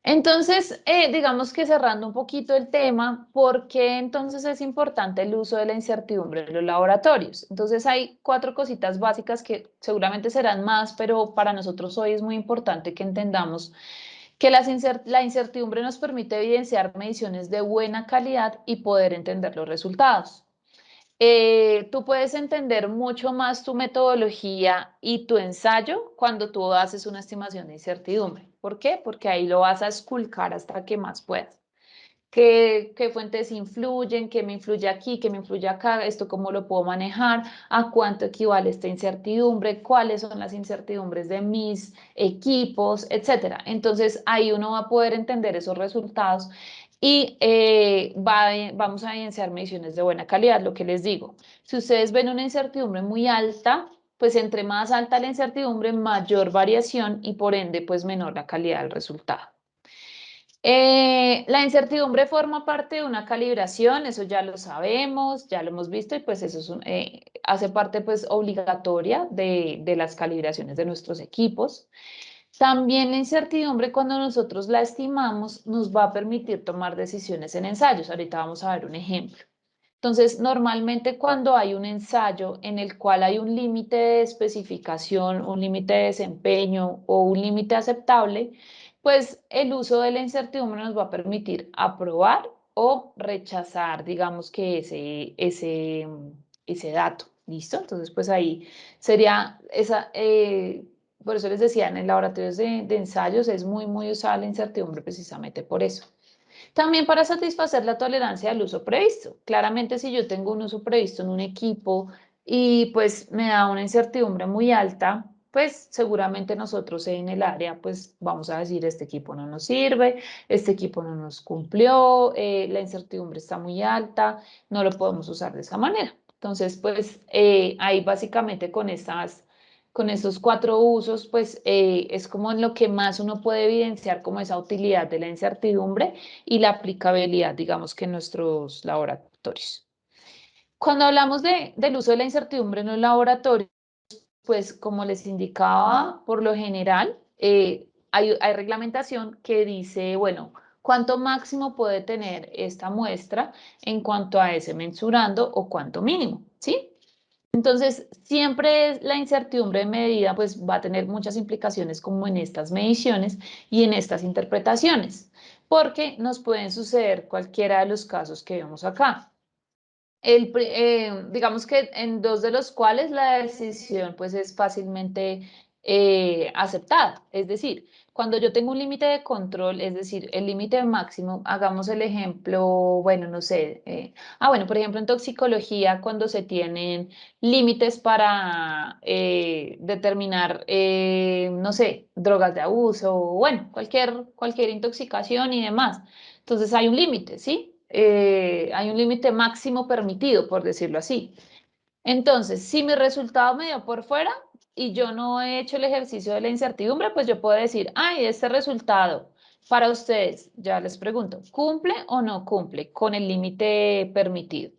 Entonces, digamos que cerrando un poquito el tema, ¿por qué entonces es importante el uso de la incertidumbre en los laboratorios? Entonces, hay 4 cositas básicas que seguramente serán más, pero para nosotros hoy es muy importante que entendamos que la incertidumbre nos permite evidenciar mediciones de buena calidad y poder entender los resultados. Tú puedes entender mucho más tu metodología y tu ensayo cuando tú haces una estimación de incertidumbre. ¿Por qué? Porque ahí lo vas a esculcar hasta que más puedas. ¿Qué fuentes influyen? ¿Qué me influye aquí? ¿Qué me influye acá? ¿Esto cómo lo puedo manejar? ¿A cuánto equivale esta incertidumbre? ¿Cuáles son las incertidumbres de mis equipos? Etcétera. Entonces ahí uno va a poder entender esos resultados y vamos a evidenciar mediciones de buena calidad, lo que les digo. Si ustedes ven una incertidumbre muy alta, pues entre más alta la incertidumbre, mayor variación y por ende, pues menor la calidad del resultado. La incertidumbre forma parte de una calibración, eso ya lo sabemos, ya lo hemos visto y pues eso hace parte pues obligatoria de las calibraciones de nuestros equipos. También la incertidumbre cuando nosotros la estimamos nos va a permitir tomar decisiones en ensayos. Ahorita vamos a ver un ejemplo. Entonces, normalmente cuando hay un ensayo en el cual hay un límite de especificación, un límite de desempeño o un límite aceptable, pues el uso de la incertidumbre nos va a permitir aprobar o rechazar, digamos que ese dato. ¿Listo? Entonces, pues ahí sería por eso les decía, en laboratorios de ensayos es muy, muy usada la incertidumbre precisamente por eso. También para satisfacer la tolerancia al uso previsto. Claramente, si yo tengo un uso previsto en un equipo y pues me da una incertidumbre muy alta, pues seguramente nosotros en el área pues vamos a decir este equipo no nos sirve, este equipo no nos cumplió, la incertidumbre está muy alta, no lo podemos usar de esa manera. Entonces, pues ahí básicamente con estos 4 usos, pues es como en lo que más uno puede evidenciar como esa utilidad de la incertidumbre y la aplicabilidad, digamos que en nuestros laboratorios. Cuando hablamos del uso de la incertidumbre en los laboratorios, pues como les indicaba, por lo general hay reglamentación que dice, bueno, cuánto máximo puede tener esta muestra en cuanto a ese mensurando o cuánto mínimo, ¿sí? Entonces, siempre la incertidumbre de medida pues va a tener muchas implicaciones como en estas mediciones y en estas interpretaciones, porque nos pueden suceder cualquiera de los casos que vemos acá. Digamos que en 2 de los cuales la decisión pues es fácilmente aceptada. Es decir, cuando yo tengo un límite de control, es decir, el límite máximo, hagamos el ejemplo, bueno, no sé, bueno, por ejemplo, en toxicología, cuando se tienen límites para determinar, no sé, drogas de abuso, bueno, cualquier intoxicación y demás. Entonces hay un límite, ¿sí? Hay un límite máximo permitido, por decirlo así. Entonces, si mi resultado me dio por fuera y yo no he hecho el ejercicio de la incertidumbre, pues yo puedo decir, ay, este resultado para ustedes, ya les pregunto, ¿cumple o no cumple con el límite permitido?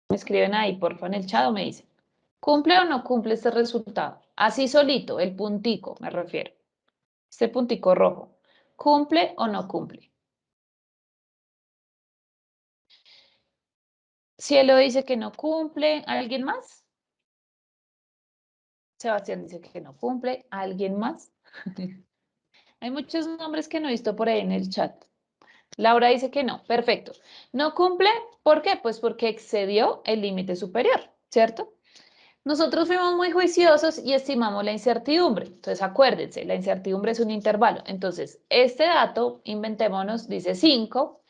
Me escriben ahí, porfa, en el chat o me dicen, ¿cumple o no cumple este resultado? Así solito, el puntico, me refiero. Este puntico rojo, ¿cumple o no cumple? Cielo dice que no cumple. ¿Alguien más? Sebastián dice que no cumple. ¿Alguien más? Hay muchos nombres que no he visto por ahí en el chat. Laura dice que no. Perfecto. No cumple. ¿Por qué? Pues porque excedió el límite superior, ¿cierto? Nosotros fuimos muy juiciosos y estimamos la incertidumbre. Entonces, acuérdense, la incertidumbre es un intervalo. Entonces, este dato, inventémonos, dice 5,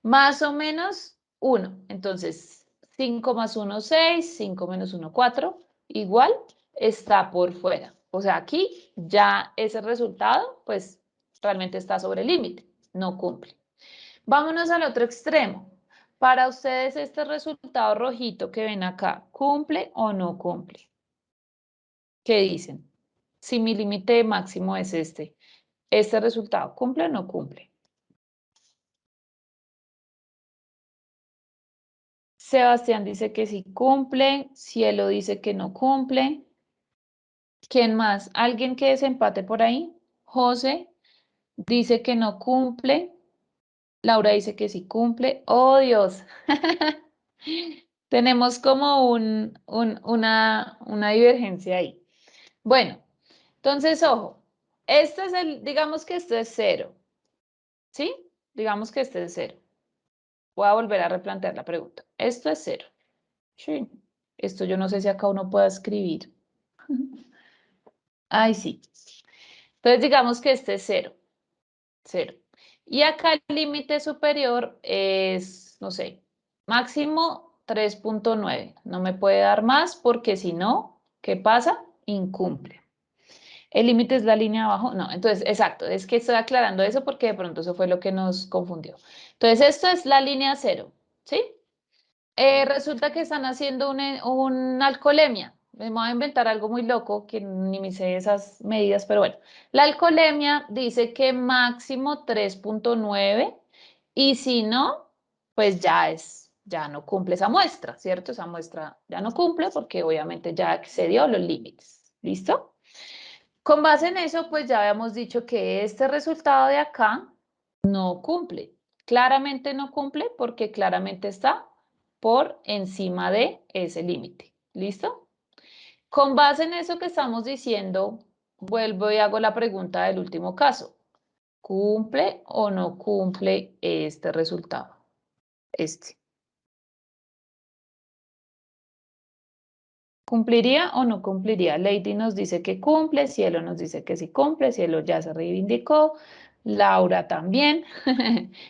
más o menos 1. Entonces, 5 más 1, 6, 5 menos 1, 4, igual está por fuera. O sea, aquí ya ese resultado, pues, realmente está sobre el límite, no cumple. Vámonos al otro extremo. Para ustedes, este resultado rojito que ven acá, ¿cumple o no cumple? ¿Qué dicen? Si mi límite máximo es ¿este resultado cumple o no cumple? Sebastián dice que sí cumple, Cielo dice que no cumple. ¿Quién más? ¿Alguien que desempate por ahí? José dice que no cumple. Laura dice que sí cumple. ¡Oh, Dios! Tenemos como una divergencia ahí. Bueno, entonces, ojo, este es digamos que este es 0, ¿sí? Digamos que este es 0. Voy a volver a replantear la pregunta. Esto es 0. Sí. Esto yo no sé si acá uno pueda escribir. Ay, sí. Entonces, digamos que este es 0. 0. Y acá el límite superior es, no sé, máximo 3.9. No me puede dar más porque si no, ¿qué pasa? Incumple. El límite es la línea abajo. No, entonces, exacto, es que estoy aclarando eso porque de pronto eso fue lo que nos confundió. Entonces, esto es la línea 0, ¿sí? Resulta que están haciendo una alcoholemia. Me voy a inventar algo muy loco que ni me sé esas medidas, pero bueno. La alcoholemia dice que máximo 3.9 y si no, pues ya no cumple esa muestra, ¿cierto? Esa muestra ya no cumple porque obviamente ya excedió los límites. ¿Listo? Con base en eso, pues ya habíamos dicho que este resultado de acá no cumple. Claramente no cumple porque claramente está por encima de ese límite. ¿Listo? Con base en eso que estamos diciendo, vuelvo y hago la pregunta del último caso. ¿Cumple o no cumple este resultado? Este. ¿Cumpliría o no cumpliría? Lady nos dice que cumple, Cielo nos dice que sí cumple, Cielo ya se reivindicó, Laura también.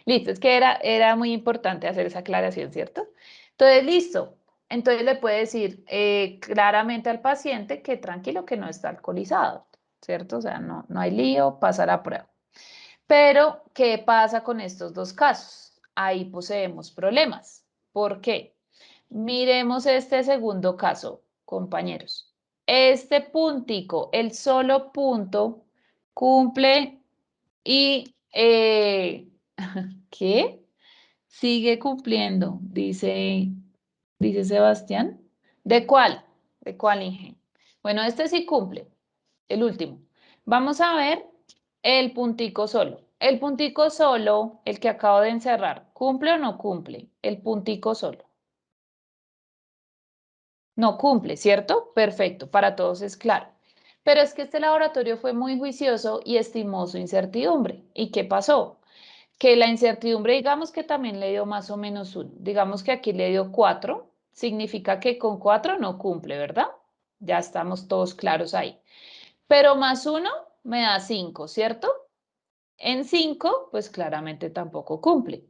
Listo, es que era muy importante hacer esa aclaración, ¿cierto? Entonces, listo. Entonces le puede decir claramente al paciente que tranquilo, que no está alcoholizado, ¿cierto? O sea, no hay lío, pasar a prueba. Pero, ¿qué pasa con estos dos casos? Ahí poseemos problemas. ¿Por qué? Miremos este segundo caso, compañeros. Este puntico, el solo punto, cumple y ¿qué? Sigue cumpliendo, dice Sebastián. ¿De cuál? ¿De cuál, Inge? Bueno, este sí cumple, el último. Vamos a ver el puntico solo. El puntico solo, el que acabo de encerrar, ¿cumple o no cumple? El puntico solo. No cumple, ¿cierto? Perfecto, para todos es claro. Pero es que este laboratorio fue muy juicioso y estimó su incertidumbre. ¿Y qué pasó? Que la incertidumbre, digamos que también le dio más o menos 1. Digamos que aquí le dio 4, significa que con 4 no cumple, ¿verdad? Ya estamos todos claros ahí. Pero más 1 me da 5, ¿cierto? En 5, pues claramente tampoco cumple.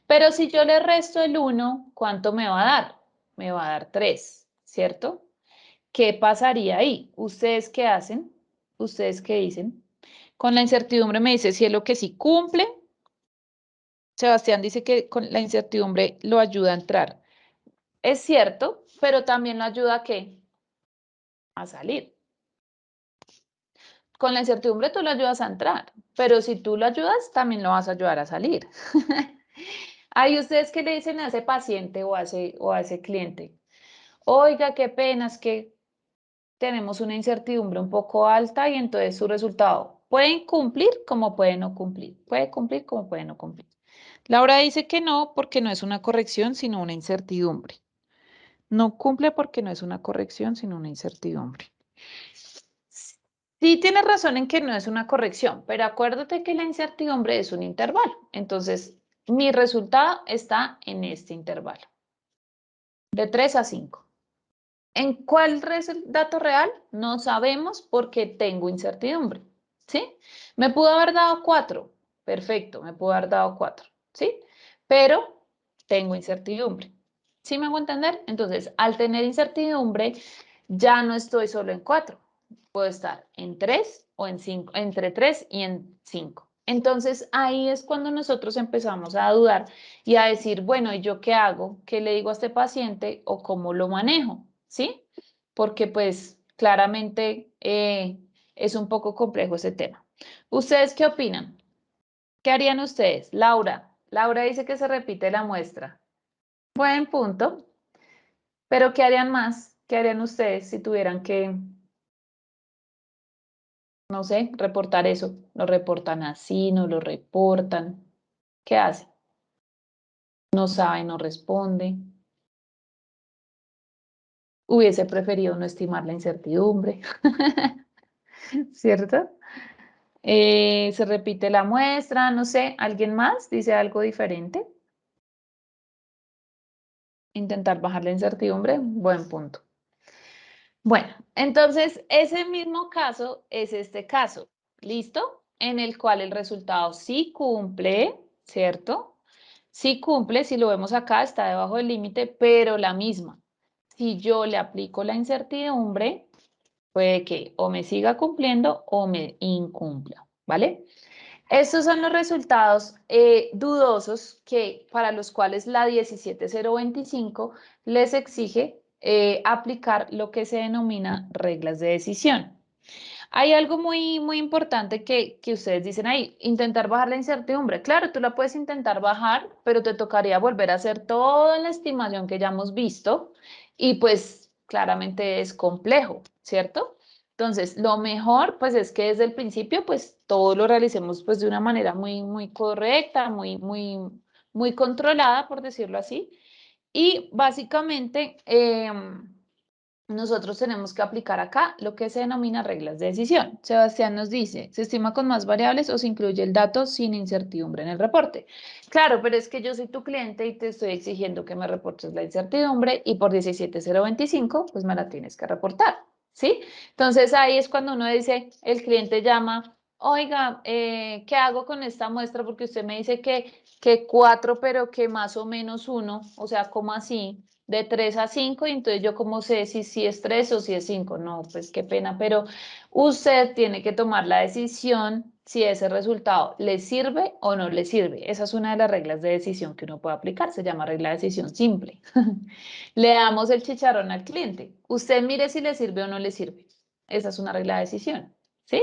Pero si yo le resto el 1, ¿cuánto me va a dar? Me va a dar 3, ¿cierto? ¿Qué pasaría ahí? ¿Ustedes qué hacen? ¿Ustedes qué dicen? Con la incertidumbre me dice Cielo que sí cumple. Sebastián dice que con la incertidumbre lo ayuda a entrar. Es cierto, pero también lo ayuda a qué? A salir. Con la incertidumbre tú lo ayudas a entrar, pero si tú lo ayudas, también lo vas a ayudar a salir. Ahí ustedes qué le dicen a ese paciente o a ese cliente. Oiga, qué pena, es que tenemos una incertidumbre un poco alta y entonces su resultado pueden cumplir como pueden no cumplir. Puede cumplir como puede no cumplir. Laura dice que no porque no es una corrección, sino una incertidumbre. No cumple porque no es una corrección, sino una incertidumbre. Sí, tienes razón en que no es una corrección, pero acuérdate que la incertidumbre es un intervalo. Entonces, mi resultado está en este intervalo, de 3 a 5. ¿En cuál dato real? No sabemos porque tengo incertidumbre, ¿sí? Me pudo haber dado 4, perfecto, me pudo haber dado 4, ¿sí? Pero tengo incertidumbre, ¿sí me hago entender? Entonces, al tener incertidumbre, ya no estoy solo en 4, puedo estar en 3 o en 5, entre 3 y en 5. Entonces, ahí es cuando nosotros empezamos a dudar y a decir, bueno, ¿y yo qué hago? ¿Qué le digo a este paciente o cómo lo manejo? ¿Sí? Porque pues claramente es un poco complejo ese tema. ¿Ustedes qué opinan? ¿Qué harían ustedes? Laura dice que se repite la muestra. Buen punto. Pero ¿qué harían más? ¿Qué harían ustedes si tuvieran que, no sé, reportar eso? ¿Lo reportan así? ¿No lo reportan? ¿Qué hacen? No sabe, no responde. Hubiese preferido no estimar la incertidumbre, ¿cierto? Se repite la muestra, no sé, ¿alguien más dice algo diferente? Intentar bajar la incertidumbre, buen punto. Bueno, entonces ese mismo caso es este caso, ¿listo? En el cual el resultado sí cumple, ¿cierto? Sí cumple, si lo vemos acá, está debajo del límite, pero la misma. Si yo le aplico la incertidumbre, puede que o me siga cumpliendo o me incumpla, ¿vale? Estos son los resultados dudosos que, para los cuales la 17025 les exige aplicar lo que se denomina reglas de decisión. Hay algo muy importante que ustedes dicen ahí, intentar bajar la incertidumbre. Claro, tú la puedes intentar bajar, pero te tocaría volver a hacer toda la estimación que ya hemos visto y pues claramente es complejo, ¿cierto? Entonces, lo mejor pues es que desde el principio pues todo lo realicemos pues de una manera muy correcta, muy controlada, por decirlo así. Y básicamente nosotros tenemos que aplicar acá lo que se denomina reglas de decisión. Sebastián nos dice, ¿se estima con más variables o se incluye el dato sin incertidumbre en el reporte? Claro, pero es que yo soy tu cliente y te estoy exigiendo que me reportes la incertidumbre y por 17025, pues me la tienes que reportar, ¿sí? Entonces ahí es cuando uno dice, el cliente llama, oiga, ¿qué hago con esta muestra? Porque usted me dice que 4, pero que más o menos 1, o sea, ¿cómo así? De 3 a 5 y entonces yo como sé si es 3 o si es 5. No, pues qué pena, pero usted tiene que tomar la decisión si ese resultado le sirve o no le sirve. Esa es una de las reglas de decisión que uno puede aplicar, se llama regla de decisión simple. Le damos el chicharrón al cliente. Usted mire si le sirve o no le sirve. Esa es una regla de decisión, ¿sí?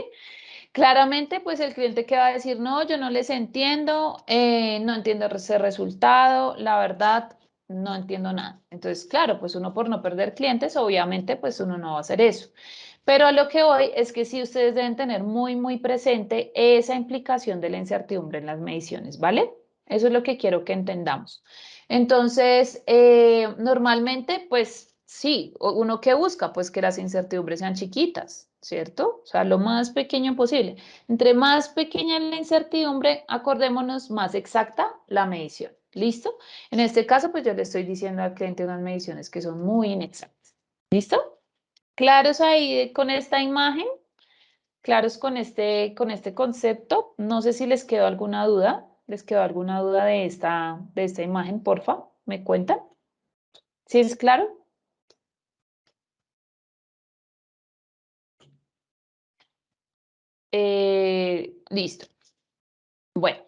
Claramente, pues el cliente que va a decir, no, yo no les entiendo, no entiendo ese resultado, la verdad, no entiendo nada. Entonces, claro, pues uno por no perder clientes, obviamente, pues uno no va a hacer eso. Pero a lo que voy es que sí ustedes deben tener muy presente esa implicación de la incertidumbre en las mediciones, ¿vale? Eso es lo que quiero que entendamos. Entonces, normalmente, pues sí, uno que busca, pues que las incertidumbres sean chiquitas, ¿cierto? O sea, lo más pequeño posible. Entre más pequeña la incertidumbre, acordémonos más exacta la medición. ¿Listo? En este caso, pues yo le estoy diciendo al cliente unas mediciones que son muy inexactas. ¿Listo? ¿Claros ahí con esta imagen? ¿Claros con este concepto? No sé si les quedó alguna duda. ¿Les quedó alguna duda de esta imagen? Porfa, ¿me cuentan? ¿Sí es claro? Listo. Bueno,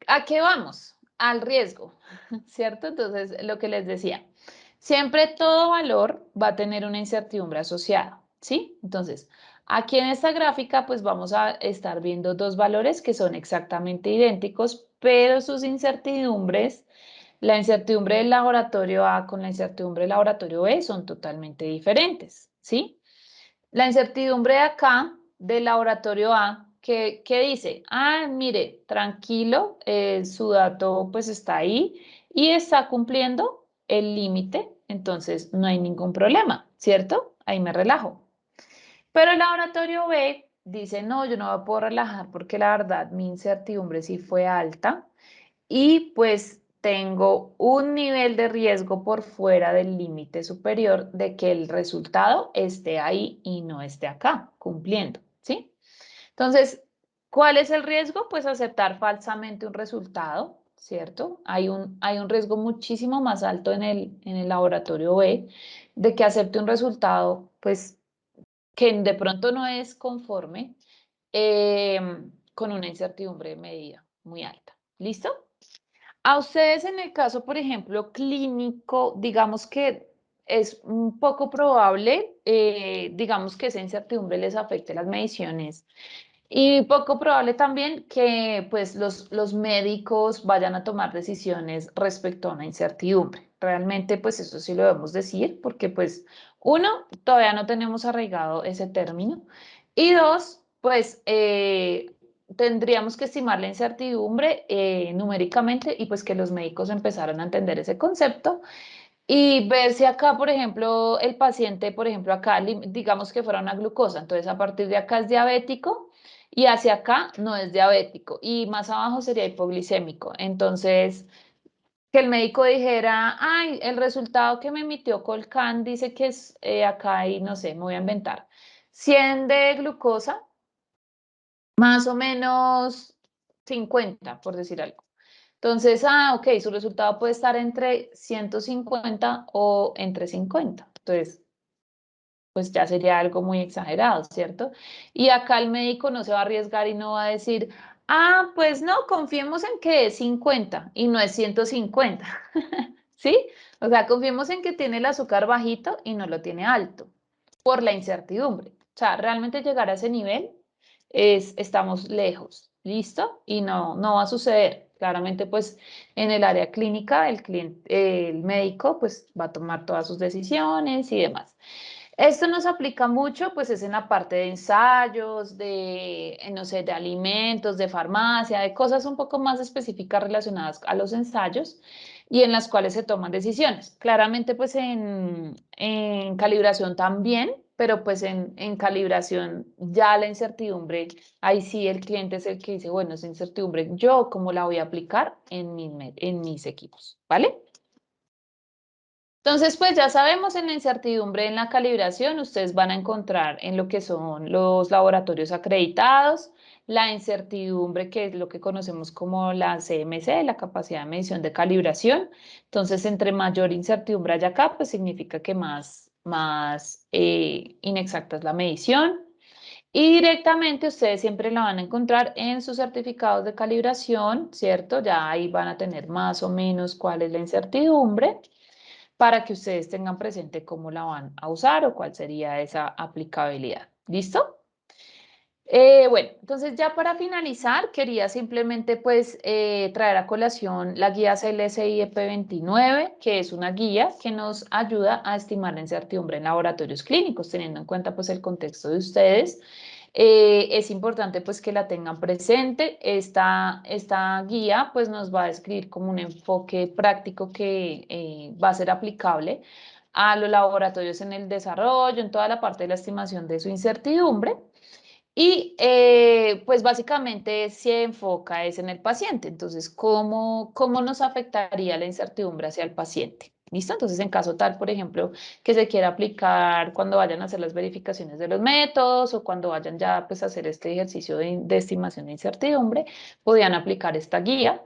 ¿a qué vamos? Al riesgo, ¿cierto? Entonces, lo que les decía, siempre todo valor va a tener una incertidumbre asociada, ¿sí? Entonces, aquí en esta gráfica, pues vamos a estar viendo dos valores que son exactamente idénticos, pero sus incertidumbres, la incertidumbre del laboratorio A con la incertidumbre del laboratorio B son totalmente diferentes, ¿sí? La incertidumbre de acá, del laboratorio A, que dice, ah, mire, tranquilo, su dato pues está ahí y está cumpliendo el límite, entonces no hay ningún problema, ¿cierto? Ahí me relajo. Pero el laboratorio B dice, no, yo no me puedo relajar porque la verdad mi incertidumbre sí fue alta y pues tengo un nivel de riesgo por fuera del límite superior de que el resultado esté ahí y no esté acá, cumpliendo, ¿sí? Entonces, ¿cuál es el riesgo? Pues aceptar falsamente un resultado, ¿cierto? Hay un riesgo muchísimo más alto en el laboratorio B de que acepte un resultado, pues, que de pronto no es conforme, con una incertidumbre de medida muy alta. ¿Listo? A ustedes en el caso, por ejemplo, clínico, digamos que es un poco probable, digamos que esa incertidumbre les afecte las mediciones y poco probable también que pues los médicos vayan a tomar decisiones respecto a una incertidumbre. Realmente pues eso sí lo debemos decir porque pues uno, todavía no tenemos arraigado ese término y dos, pues tendríamos que estimar la incertidumbre numéricamente y pues que los médicos empezaran a entender ese concepto y ver si acá, por ejemplo, el paciente, por ejemplo, acá, digamos que fuera una glucosa, entonces a partir de acá es diabético y hacia acá no es diabético y más abajo sería hipoglicémico. Entonces, que el médico dijera, ay, el resultado que me emitió Colcan dice que es acá y no sé, me voy a inventar, 100 de glucosa, más o menos 50, por decir algo. Entonces, ok, su resultado puede estar entre 150 o entre 50. Entonces, pues ya sería algo muy exagerado, ¿cierto? Y acá el médico no se va a arriesgar y no va a decir, pues no, confiemos en que es 50 y no es 150, ¿sí? O sea, confiemos en que tiene el azúcar bajito y no lo tiene alto por la incertidumbre. O sea, realmente llegar a ese nivel estamos lejos, ¿listo? Y no va a suceder. Claramente, pues en el área clínica, el médico, pues va a tomar todas sus decisiones y demás. Esto nos aplica mucho, pues es en la parte de ensayos, no sé, de alimentos, de farmacia, de cosas un poco más específicas relacionadas a los ensayos y en las cuales se toman decisiones. Claramente, pues en calibración también, pero pues en calibración ya la incertidumbre, ahí sí el cliente es el que dice, bueno, esa incertidumbre, ¿yo cómo la voy a aplicar en mis equipos? ¿Vale? Entonces, pues ya sabemos en la incertidumbre en la calibración, ustedes van a encontrar en lo que son los laboratorios acreditados, la incertidumbre que es lo que conocemos como la CMC, la capacidad de medición de calibración. Entonces, entre mayor incertidumbre haya acá, pues significa que más inexacta es la medición. Y directamente ustedes siempre la van a encontrar en sus certificados de calibración, ¿cierto? Ya ahí van a tener más o menos cuál es la incertidumbre para que ustedes tengan presente cómo la van a usar o cuál sería esa aplicabilidad. ¿Listo? Bueno, entonces ya para finalizar, quería simplemente pues traer a colación la guía CLSI EP29, que es una guía que nos ayuda a estimar la incertidumbre en laboratorios clínicos, teniendo en cuenta pues el contexto de ustedes. Es importante pues que la tengan presente. Esta guía pues nos va a describir como un enfoque práctico que va a ser aplicable a los laboratorios en el desarrollo, en toda la parte de la estimación de su incertidumbre. Y pues básicamente se enfoca es en el paciente. Entonces, ¿cómo nos afectaría la incertidumbre hacia el paciente? ¿Listo? Entonces, en caso tal, por ejemplo, que se quiera aplicar cuando vayan a hacer las verificaciones de los métodos o cuando vayan ya pues, a hacer este ejercicio de estimación de incertidumbre, podrían aplicar esta guía.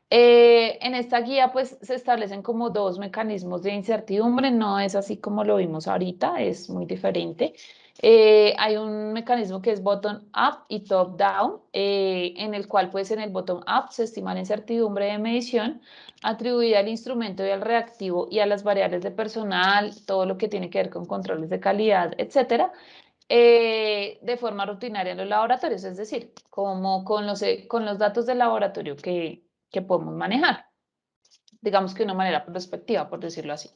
En esta guía pues se establecen como dos mecanismos de incertidumbre, no es así como lo vimos ahorita, es muy diferente. Hay un mecanismo que es bottom-up y top-down, en el cual pues en el bottom-up se estima la incertidumbre de medición atribuida al instrumento y al reactivo y a las variables de personal, todo lo que tiene que ver con controles de calidad, etcétera, de forma rutinaria en los laboratorios, es decir, como con los datos del laboratorio que podemos manejar, digamos que de una manera prospectiva, por decirlo así.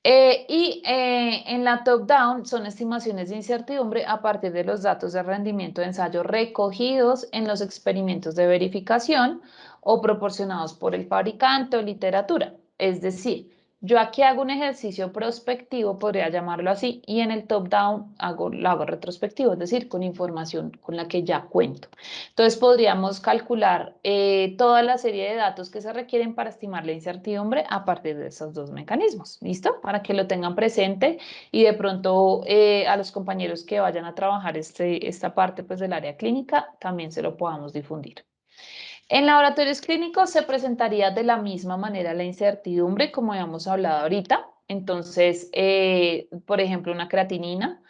En la top-down son estimaciones de incertidumbre a partir de los datos de rendimiento de ensayo recogidos en los experimentos de verificación o proporcionados por el fabricante o literatura. Es decir, Yo aquí hago un ejercicio prospectivo, podría llamarlo así, y en el top-down lo hago retrospectivo, es decir, con información con la que ya cuento. Entonces podríamos calcular toda la serie de datos que se requieren para estimar la incertidumbre a partir de esos dos mecanismos. ¿Listo? Para que lo tengan presente y de pronto a los compañeros que vayan a trabajar esta parte pues, del área clínica también se lo podamos difundir. En laboratorios clínicos se presentaría de la misma manera la incertidumbre, como habíamos hablado ahorita. Entonces, por ejemplo, una creatinina,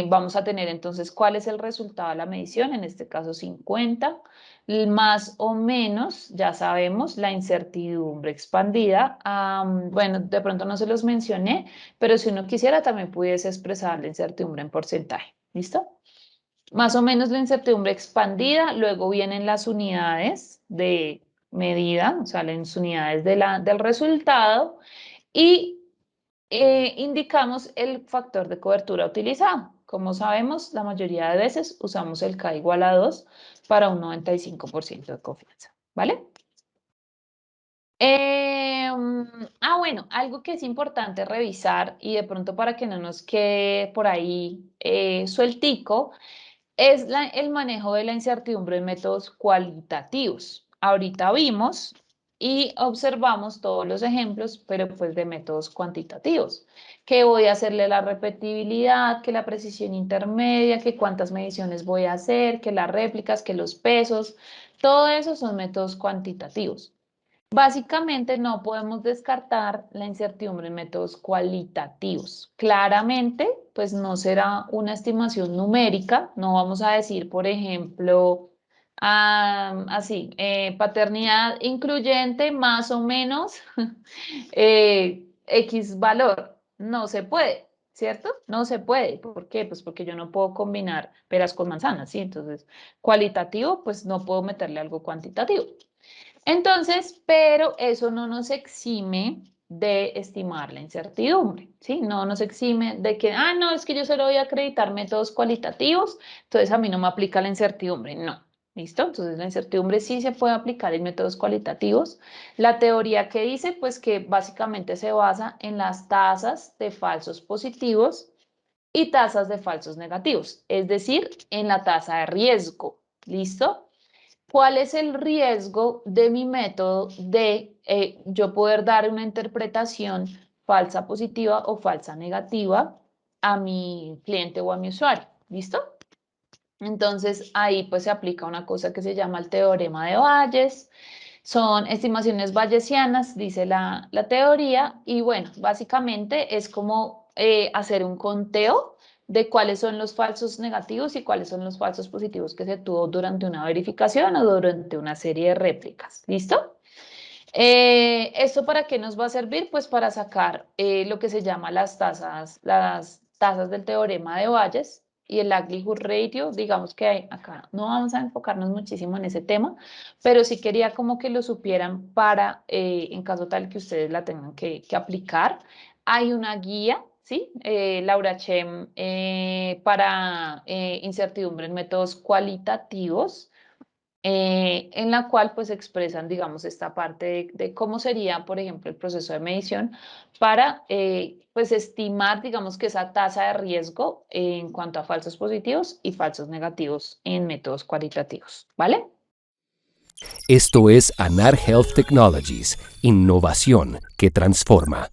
vamos a tener entonces cuál es el resultado de la medición, en este caso 50, más o menos, ya sabemos, la incertidumbre expandida. Bueno, de pronto no se los mencioné, pero si uno quisiera también pudiese expresar la incertidumbre en porcentaje. ¿Listo? Más o menos la incertidumbre expandida, luego vienen las unidades de medida, o sea, las unidades del resultado y indicamos el factor de cobertura utilizado. Como sabemos, la mayoría de veces usamos el K igual a 2 para un 95% de confianza, ¿vale? Bueno, algo que es importante revisar y de pronto para que no nos quede por ahí sueltico, es el manejo de la incertidumbre en métodos cualitativos. Ahorita vimos y observamos todos los ejemplos, pero pues de métodos cuantitativos, que voy a hacerle la repetibilidad, que la precisión intermedia, que cuántas mediciones voy a hacer, que las réplicas, que los pesos, todo eso son métodos cuantitativos. Básicamente no podemos descartar la incertidumbre en métodos cualitativos. Claramente, pues no será una estimación numérica, no vamos a decir, por ejemplo, paternidad incluyente más o menos X valor. No se puede, ¿cierto? No se puede. ¿Por qué? Pues porque yo no puedo combinar peras con manzanas, ¿sí? Entonces, cualitativo, pues no puedo meterle algo cuantitativo. Entonces, pero eso no nos exime de estimar la incertidumbre, ¿sí? No nos exime de que, no, es que yo solo voy a acreditar métodos cualitativos, entonces a mí no me aplica la incertidumbre, no. ¿Listo? Entonces la incertidumbre sí se puede aplicar en métodos cualitativos. La teoría que dice, pues que básicamente se basa en las tasas de falsos positivos y tasas de falsos negativos, es decir, en la tasa de riesgo. ¿Listo? ¿Cuál es el riesgo de mi método de yo poder dar una interpretación falsa positiva o falsa negativa a mi cliente o a mi usuario? ¿Listo? Entonces ahí pues se aplica una cosa que se llama el teorema de Bayes. Son estimaciones bayesianas, dice la teoría, y bueno, básicamente es como hacer un conteo de cuáles son los falsos negativos y cuáles son los falsos positivos que se tuvo durante una verificación o durante una serie de réplicas. ¿Listo? ¿Esto para qué nos va a servir? Pues para sacar lo que se llama las tasas del teorema de Bayes y el likelihood ratio. Digamos que acá no vamos a enfocarnos muchísimo en ese tema, pero sí quería como que lo supieran para, en caso tal que ustedes la tengan que aplicar. Hay una guía, ¿sí? Laura Chem, para incertidumbre en métodos cualitativos en la cual pues expresan, digamos, esta parte de cómo sería, por ejemplo, el proceso de medición para pues estimar, digamos, que esa tasa de riesgo en cuanto a falsos positivos y falsos negativos en métodos cualitativos, ¿vale? Esto es Anar Health Technologies, innovación que transforma.